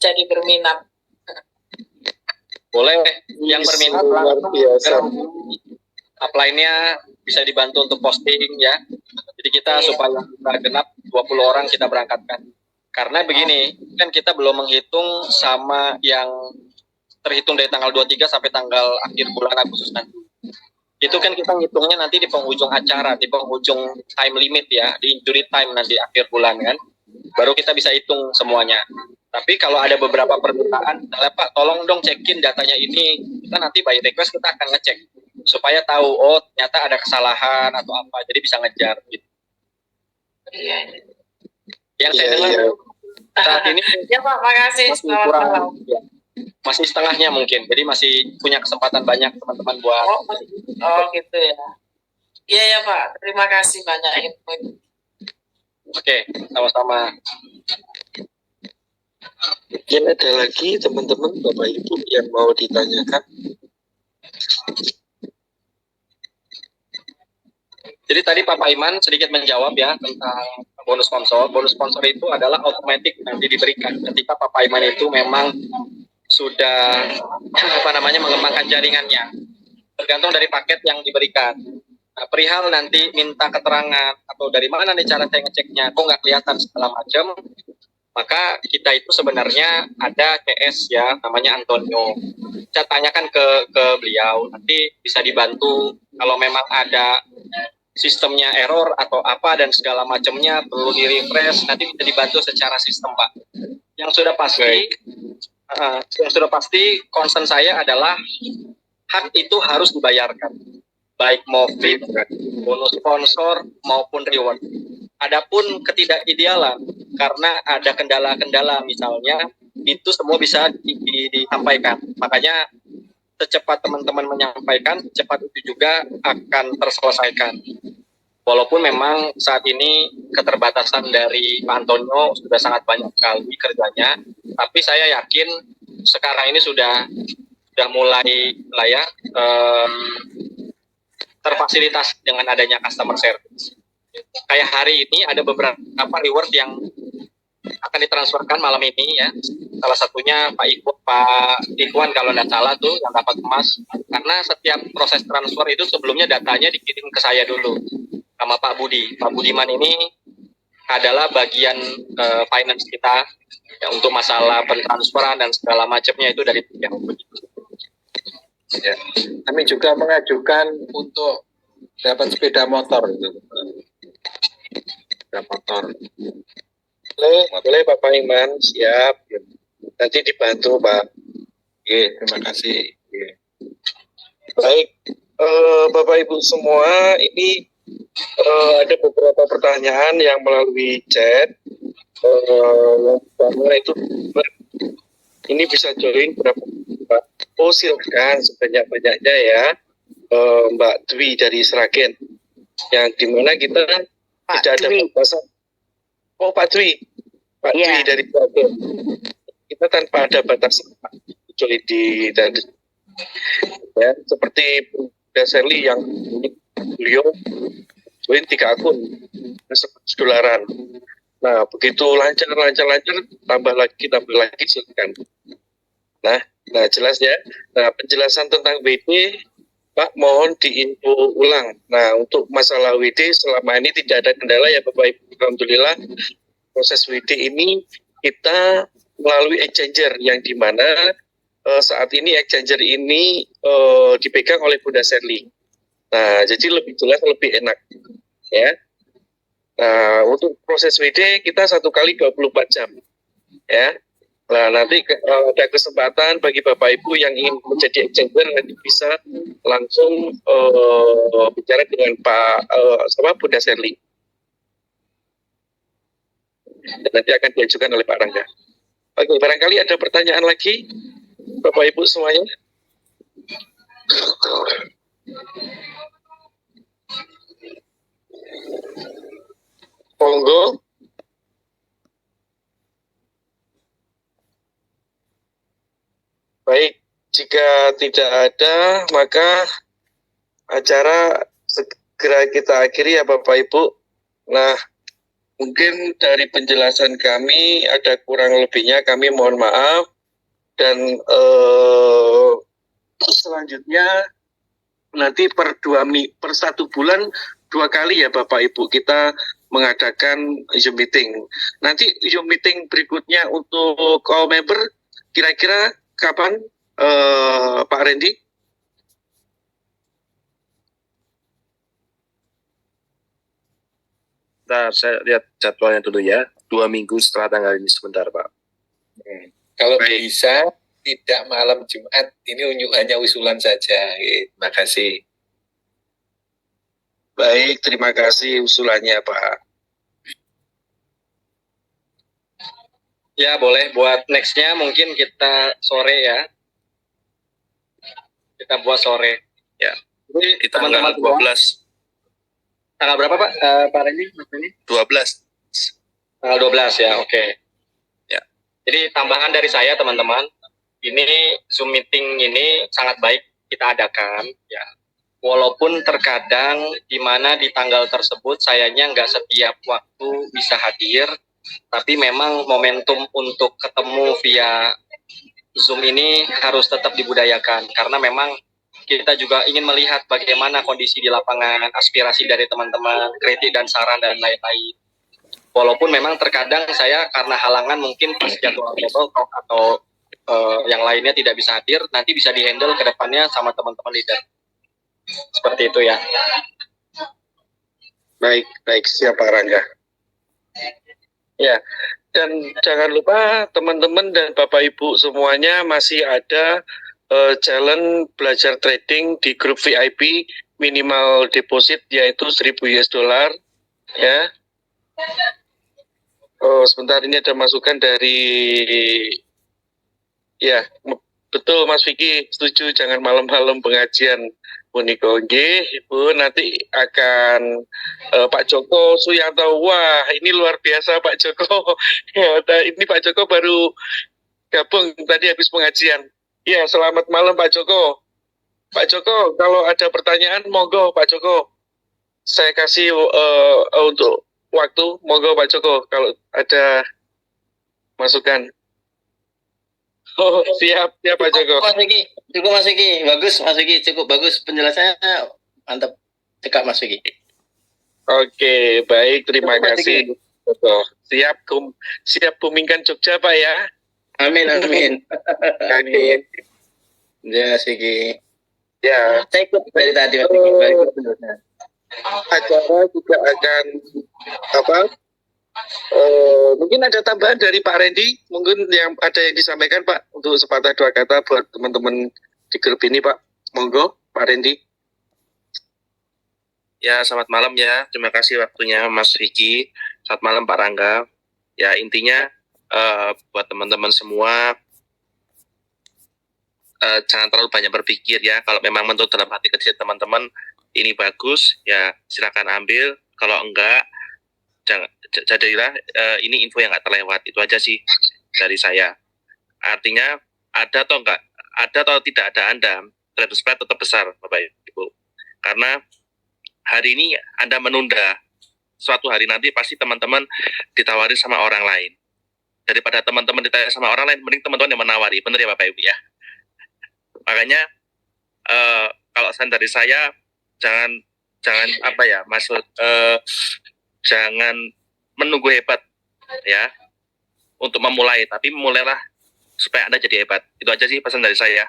jadi berminat. Boleh yang berminat luar biasa. upline-nya bisa dibantu untuk posting ya. Jadi kita supaya kita genap 20 orang kita berangkatkan. Karena begini, kan kita belum menghitung sama yang terhitung dari tanggal 23 sampai tanggal akhir bulan Agustus nanti. Itu kan kita ngitungnya nanti di penghujung acara, di penghujung time limit ya, di injury time nanti akhir bulan kan. Baru kita bisa hitung semuanya. Tapi kalau ada beberapa permintaan, Pak tolong dong cekin datanya ini, kita nanti by request kita akan ngecek supaya tahu oh ternyata ada kesalahan atau apa, jadi bisa ngejar gitu. Iya. Yang saya dengar saat ini ya Pak, makasih. masih kurang, ya, masih setengahnya mungkin, jadi masih punya kesempatan banyak teman-teman buat. Oh gitu ya. Iya ya Pak, terima kasih banyak info. Oke, sama-sama. Mungkin ada lagi teman-teman Bapak Ibu yang mau ditanyakan. Jadi tadi Pak Iman sedikit menjawab ya tentang bonus sponsor. Bonus sponsor itu adalah otomatis nanti diberikan ketika Pak Iman itu memang sudah mengembangkan jaringannya. Tergantung dari paket yang diberikan. Nah, perihal nanti minta keterangan atau dari mana nih cara saya ngeceknya, kok nggak kelihatan segala macam, maka kita itu sebenarnya ada CS ya, namanya Antonio. Saya tanyakan ke beliau, nanti bisa dibantu kalau memang ada sistemnya error atau apa dan segala macamnya perlu di refresh, nanti bisa dibantu secara sistem Pak. Yang sudah pasti concern saya adalah hak itu harus dibayarkan, baik mau fit, bonus sponsor maupun reward. Adapun ketidakidealan karena ada kendala-kendala misalnya, itu semua bisa disampaikan. Makanya secepat teman-teman menyampaikan, cepat itu juga akan terselesaikan. Walaupun memang saat ini keterbatasan dari Pak Antonio sudah sangat banyak sekali kerjanya, tapi saya yakin sekarang ini sudah mulai lah ya terfasilitasi dengan adanya customer service. Kayak hari ini ada beberapa reward yang akan ditransferkan malam ini ya. Salah satunya Pak Ikhwan kalau tidak salah tuh yang dapat emas. Karena setiap proses transfer itu sebelumnya datanya dikirim ke saya dulu sama Pak Budi. Pak Budiman ini adalah bagian finance kita ya, untuk masalah pentransferan dan segala macamnya itu dari yang begitu. Ya. Kami juga mengajukan untuk dapat sepeda motor. Sepeda motor. Boleh Bapak Iman, siap. Nanti dibantu Pak. Oke, terima kasih. Baik, Bapak Ibu semua, ini ada beberapa pertanyaan yang melalui chat. Yang pertama itu, ini bisa join berapa Pak? Oh silakan sebanyak-banyaknya ya, Mbak Dwi dari Sragen. Yang dimana kita tidak ada batasan. Oh Pak Dwi, Dwi dari Sragen. Kita tanpa ada batasan join di ya, seperti Bunda Sherly yang beliau join 3 akun $100. Nah begitu lancar tambah lagi silakan. Nah jelas ya. Nah penjelasan tentang WD Pak mohon diinfo ulang. Nah untuk masalah WD selama ini tidak ada kendala ya Bapak Ibu. Alhamdulillah proses WD ini kita melalui exchanger yang dimana saat ini exchanger ini dipegang oleh Bunda Sherly. Nah jadi lebih jelas, lebih enak ya. Nah untuk proses WD kita 1 kali 24 jam ya. Nah nanti ada kesempatan bagi Bapak Ibu yang ingin menjadi exchanger nanti bisa langsung bicara dengan Bunda Sherly. Dan nanti akan diajukan oleh Pak Rangga. Oke, barangkali ada pertanyaan lagi Bapak Ibu semuanya. Monggo. Baik, jika tidak ada, maka acara segera kita akhiri ya Bapak Ibu. Nah, Mungkin dari penjelasan kami ada kurang lebihnya, kami mohon maaf. Dan selanjutnya nanti per 1 bulan 2 kali ya Bapak Ibu kita mengadakan Zoom meeting. Nanti Zoom meeting berikutnya untuk all member kira-kira kapan Pak Randy? Bentar, saya lihat jadwalnya dulu ya. 2 minggu setelah tanggal ini sebentar, Pak. Kalau Baik. bisa tidak malam Jumat, ini hanya usulan saja. Terima kasih. Baik, terima kasih usulannya Pak. Ya boleh, buat nextnya mungkin kita sore ya. Kita buat sore. Ya. Jadi Di tanggal teman-teman 12. tanggal berapa Pak? Pak Randy, Mas Randy? 12. Tanggal 12 ya, oke. Ya. Jadi tambahan dari saya teman-teman, ini Zoom meeting ini sangat baik kita adakan ya. Walaupun terkadang di mana di tanggal tersebut sayanya nggak setiap waktu bisa hadir, tapi memang momentum untuk ketemu via Zoom ini harus tetap dibudayakan karena memang kita juga ingin melihat bagaimana kondisi di lapangan, aspirasi dari teman-teman, kritik dan saran dan lain-lain. Walaupun memang terkadang saya karena halangan mungkin pas jadwal table talk atau yang lainnya tidak bisa hadir, nanti bisa dihandle ke depannya sama teman-teman leader. Seperti itu ya. Baik, siap Pak Rangga. Ya, dan jangan lupa teman-teman dan Bapak Ibu semuanya masih ada challenge belajar trading di grup VIP minimal deposit yaitu 1.000 US dollar ya. Oh, sebentar ini ada masukan dari ya, betul Mas Vicky, setuju jangan malam-malam pengajian. Bu Niko, Ibu nanti akan Pak Joko Suyanto. Wah, ini luar biasa Pak Joko. Ya, ini Pak Joko baru gabung tadi habis pengajian. Ya, selamat malam Pak Joko. Pak Joko, kalau ada pertanyaan, monggo Pak Joko. Saya kasih untuk waktu, monggo Pak Joko. Kalau ada masukan. Oh, siap Pak Joko. Mas Vicky, bagus Mas Vicky, cukup bagus penjelasannya, mantap, cekap Mas Vicky. Oke, baik, terima Cukup, Mas kasih. Siap boomingkan Jogja Pak ya. Amin. Amin. Ya Mas Vicky. Ya, Saya ikut dari tadi Mas Vicky, baik penjelasannya. acara juga akan mungkin ada tambahan dari Pak Randy, mungkin yang ada yang disampaikan Pak untuk sepatah dua kata buat teman-teman di grup ini Pak. Monggo Pak Randy. Ya, selamat malam ya. Terima kasih waktunya Mas Vicky. Selamat malam Pak Rangga. Ya, intinya buat teman-teman semua jangan terlalu banyak berpikir ya. Kalau memang menurut dalam hati kecil teman-teman ini bagus, ya silakan ambil. Kalau enggak, jadilah ini info yang nggak terlewat. Itu aja sih dari saya. Artinya ada atau tidak ada Anda, trade spread tetap besar Bapak Ibu. Karena hari ini Anda menunda, suatu hari nanti pasti teman-teman ditawari sama orang lain. Daripada teman-teman ditawari sama orang lain, mending teman-teman yang menawari. Benar ya Bapak Ibu ya? Makanya kalau saran dari saya, jangan jangan menunggu hebat ya untuk memulai, tapi mulailah supaya Anda jadi hebat. Itu aja sih pesan dari saya.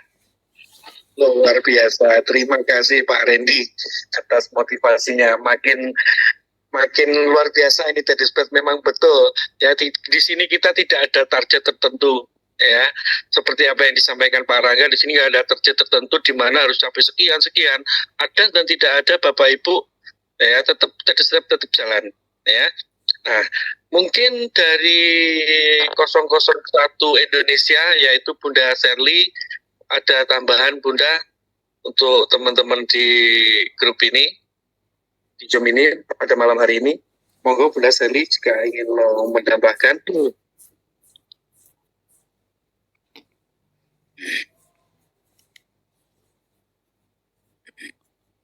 Luar biasa, terima kasih Pak Randy atas motivasinya. Makin luar biasa ini tadi memang betul. Ya di sini kita tidak ada target tertentu. Ya, seperti apa yang disampaikan Pak Rangga, di sini nggak ada target tertentu di mana harus sampai sekian. Ada dan tidak ada Bapak Ibu, ya tetap jalan. Ya, nah mungkin dari 001 Indonesia yaitu Bunda Sherly, ada tambahan Bunda untuk teman-teman di grup ini, di Zoom ini pada malam hari ini. Monggo Bunda Sherly jika ingin menambahkan.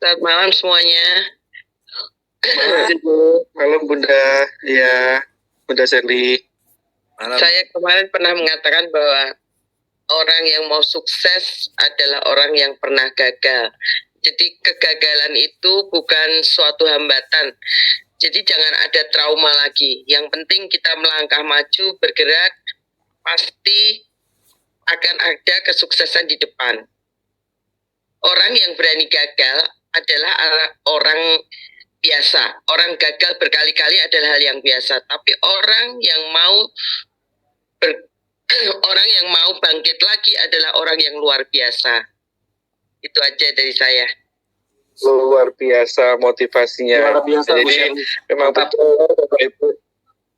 Selamat malam semuanya. Malam Ibu, malam Bunda, ya Bunda Seli. Saya kemarin pernah mengatakan bahwa orang yang mau sukses adalah orang yang pernah gagal. Jadi kegagalan itu bukan suatu hambatan. Jadi jangan ada trauma lagi. Yang penting kita melangkah maju, bergerak, pasti akan ada kesuksesan di depan. Orang yang berani gagal adalah orang biasa. Orang gagal berkali-kali adalah hal yang biasa. Tapi orang yang mau orang yang mau bangkit lagi adalah orang yang luar biasa. Itu aja dari saya. Luar biasa motivasinya. Luar biasa, Bu Jadi Shelly. memang betul Bapak Ibu,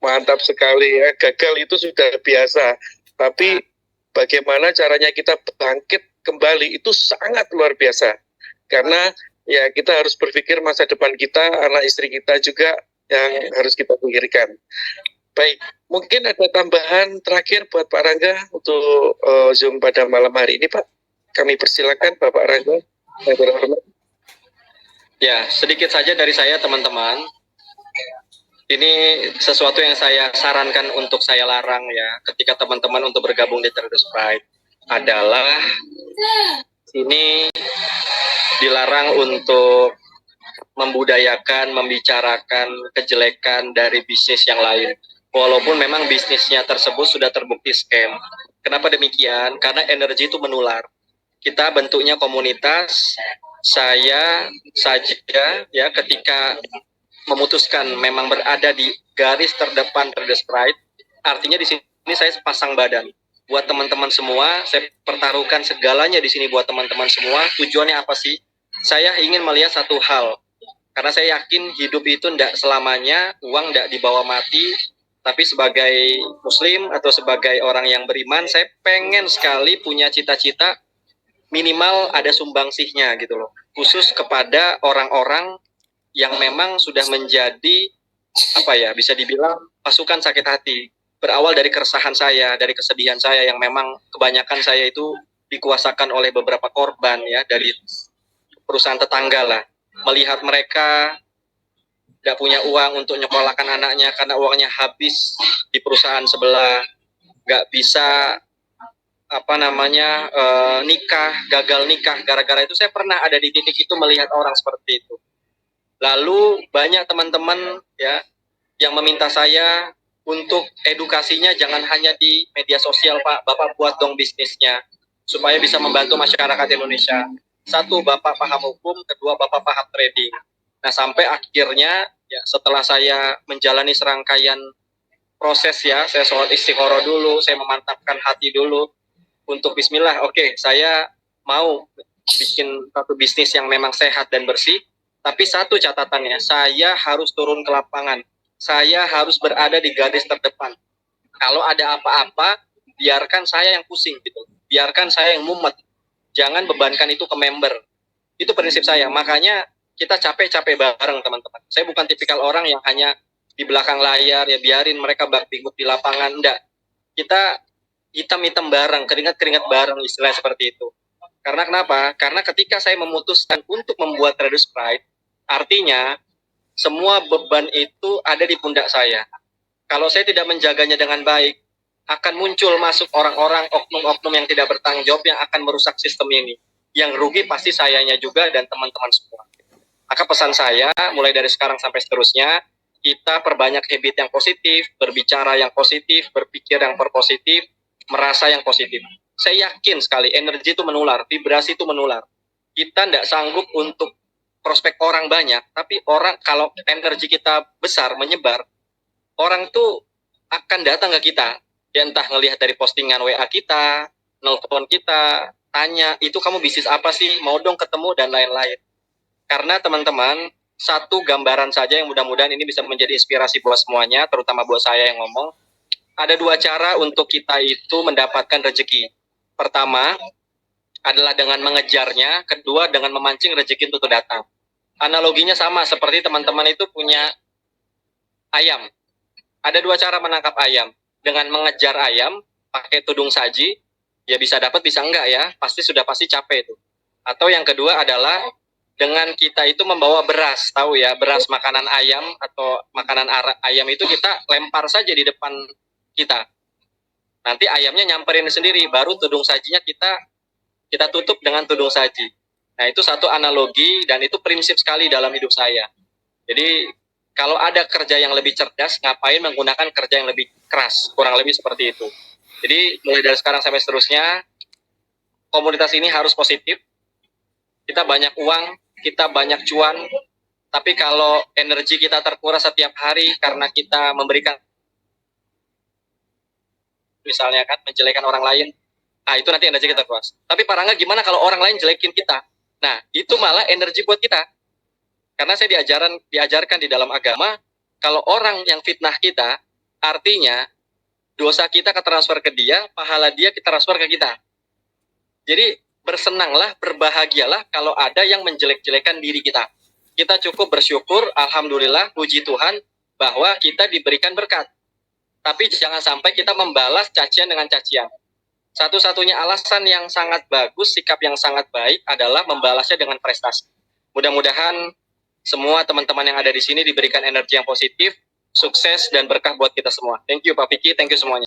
mantap sekali ya. Gagal itu sudah biasa, tapi bagaimana caranya kita bangkit kembali itu sangat luar biasa. Karena ya kita harus berpikir masa depan kita, anak istri kita juga yang harus kita pikirkan. Baik, mungkin ada tambahan terakhir buat Pak Rangga untuk Zoom pada malam hari ini, Pak. Kami persilakan Bapak Rangga. Saya berhormat. Ya, sedikit saja dari saya teman-teman. Ini sesuatu yang saya sarankan untuk saya larang ya, ketika teman-teman untuk bergabung di Traders Pride adalah ini dilarang untuk membudayakan, membicarakan kejelekan dari bisnis yang lain. Walaupun memang bisnisnya tersebut sudah terbukti scam. Kenapa demikian? Karena energi itu menular. Kita bentuknya komunitas. Saya saja ya ketika memutuskan memang berada di garis terdepan Traders Pride, artinya di sini saya pasang badan. Buat teman-teman semua, saya pertaruhkan segalanya di sini buat teman-teman semua. Tujuannya apa sih? Saya ingin melihat satu hal. Karena saya yakin hidup itu tidak selamanya, uang tidak dibawa mati. Tapi sebagai muslim atau sebagai orang yang beriman, saya pengen sekali punya cita-cita minimal ada sumbangsihnya gitu loh. Khusus kepada orang-orang yang memang sudah menjadi apa ya, bisa dibilang pasukan sakit hati. Berawal dari keresahan saya, dari kesedihan saya yang memang kebanyakan saya itu dikuasakan oleh beberapa korban ya dari perusahaan tetangga lah. Melihat mereka nggak punya uang untuk nyekolahkan anaknya karena uangnya habis di perusahaan sebelah, nggak bisa nikah, gagal nikah gara-gara itu. Saya pernah ada di titik itu melihat orang seperti itu. Lalu banyak teman-teman ya yang meminta saya untuk edukasinya jangan hanya di media sosial, Pak. Bapak buat dong bisnisnya supaya bisa membantu masyarakat Indonesia. Satu, Bapak paham hukum, kedua, Bapak paham trading. Nah, sampai akhirnya ya setelah saya menjalani serangkaian proses ya, saya sholat istiqoroh dulu, saya memantapkan hati dulu untuk bismillah, oke, saya mau bikin satu bisnis yang memang sehat dan bersih, tapi satu catatannya, saya harus turun ke lapangan, saya harus berada di garis terdepan. Kalau ada apa-apa, biarkan saya yang pusing gitu, biarkan saya yang mumet, jangan bebankan itu ke member. Itu prinsip saya, makanya kita capek-capek bareng teman-teman. Saya bukan tipikal orang yang hanya di belakang layar, ya biarin mereka bak-bingkut di lapangan, enggak. Kita hitam-hitam bareng, keringat-keringat bareng, istilah seperti itu. Karena kenapa? Karena ketika saya memutuskan untuk membuat Traders Pride, artinya semua beban itu ada di pundak saya. Kalau saya tidak menjaganya dengan baik, akan muncul masuk orang-orang, oknum-oknum yang tidak bertanggung jawab yang akan merusak sistem ini. Yang rugi pasti sayanya juga dan teman-teman semua. Maka pesan saya, mulai dari sekarang sampai seterusnya, kita perbanyak habit yang positif, berbicara yang positif, berpikir yang berpositif, merasa yang positif. Saya yakin sekali energi itu menular, vibrasi itu menular. Kita tidak sanggup untuk prospek orang banyak, tapi orang kalau energi kita besar, menyebar, orang tuh akan datang ke kita. Dia entah ngelihat dari postingan WA kita, nelpon kita, tanya, itu kamu bisnis apa sih, mau dong ketemu, dan lain-lain. Karena teman-teman, satu gambaran saja yang mudah-mudahan ini bisa menjadi inspirasi buat semuanya, terutama buat saya yang ngomong. Ada dua cara untuk kita itu mendapatkan rezeki. Pertama adalah dengan mengejarnya, kedua dengan memancing rezeki itu datang. Analoginya sama seperti teman-teman itu punya ayam. Ada dua cara menangkap ayam. Dengan mengejar ayam, pakai tudung saji, ya bisa dapat bisa enggak ya, pasti capek itu. Atau yang kedua adalah dengan kita itu membawa beras, tahu ya, beras makanan ayam atau makanan ayam itu kita lempar saja di depan kita. Nanti ayamnya nyamperin sendiri, baru tudung sajinya kita tutup dengan tudung saji. Nah, itu satu analogi dan itu prinsip sekali dalam hidup saya. Jadi, kalau ada kerja yang lebih cerdas, ngapain menggunakan kerja yang lebih keras? Kurang lebih seperti itu. Jadi, mulai dari sekarang sampai seterusnya, komunitas ini harus positif. Kita banyak uang, kita banyak cuan, tapi kalau energi kita terkuras setiap hari karena kita memberikan, misalnya kan, menjelekan orang lain, itu nanti energi kita kuras. Tapi Pak Rangga, gimana kalau orang lain jelekin kita? Nah, itu malah energi buat kita. Karena saya diajarkan di dalam agama, kalau orang yang fitnah kita, artinya dosa kita ketransfer ke dia, pahala dia kita transfer ke kita. Jadi bersenanglah, berbahagialah kalau ada yang menjelek-jelekan diri kita. Kita cukup bersyukur, alhamdulillah, puji Tuhan, bahwa kita diberikan berkat. Tapi jangan sampai kita membalas cacian dengan cacian. Satu-satunya alasan yang sangat bagus, sikap yang sangat baik adalah membalasnya dengan prestasi. Mudah-mudahan semua teman-teman yang ada di sini diberikan energi yang positif, sukses dan berkah buat kita semua. Thank you Pak Vicky, thank you semuanya.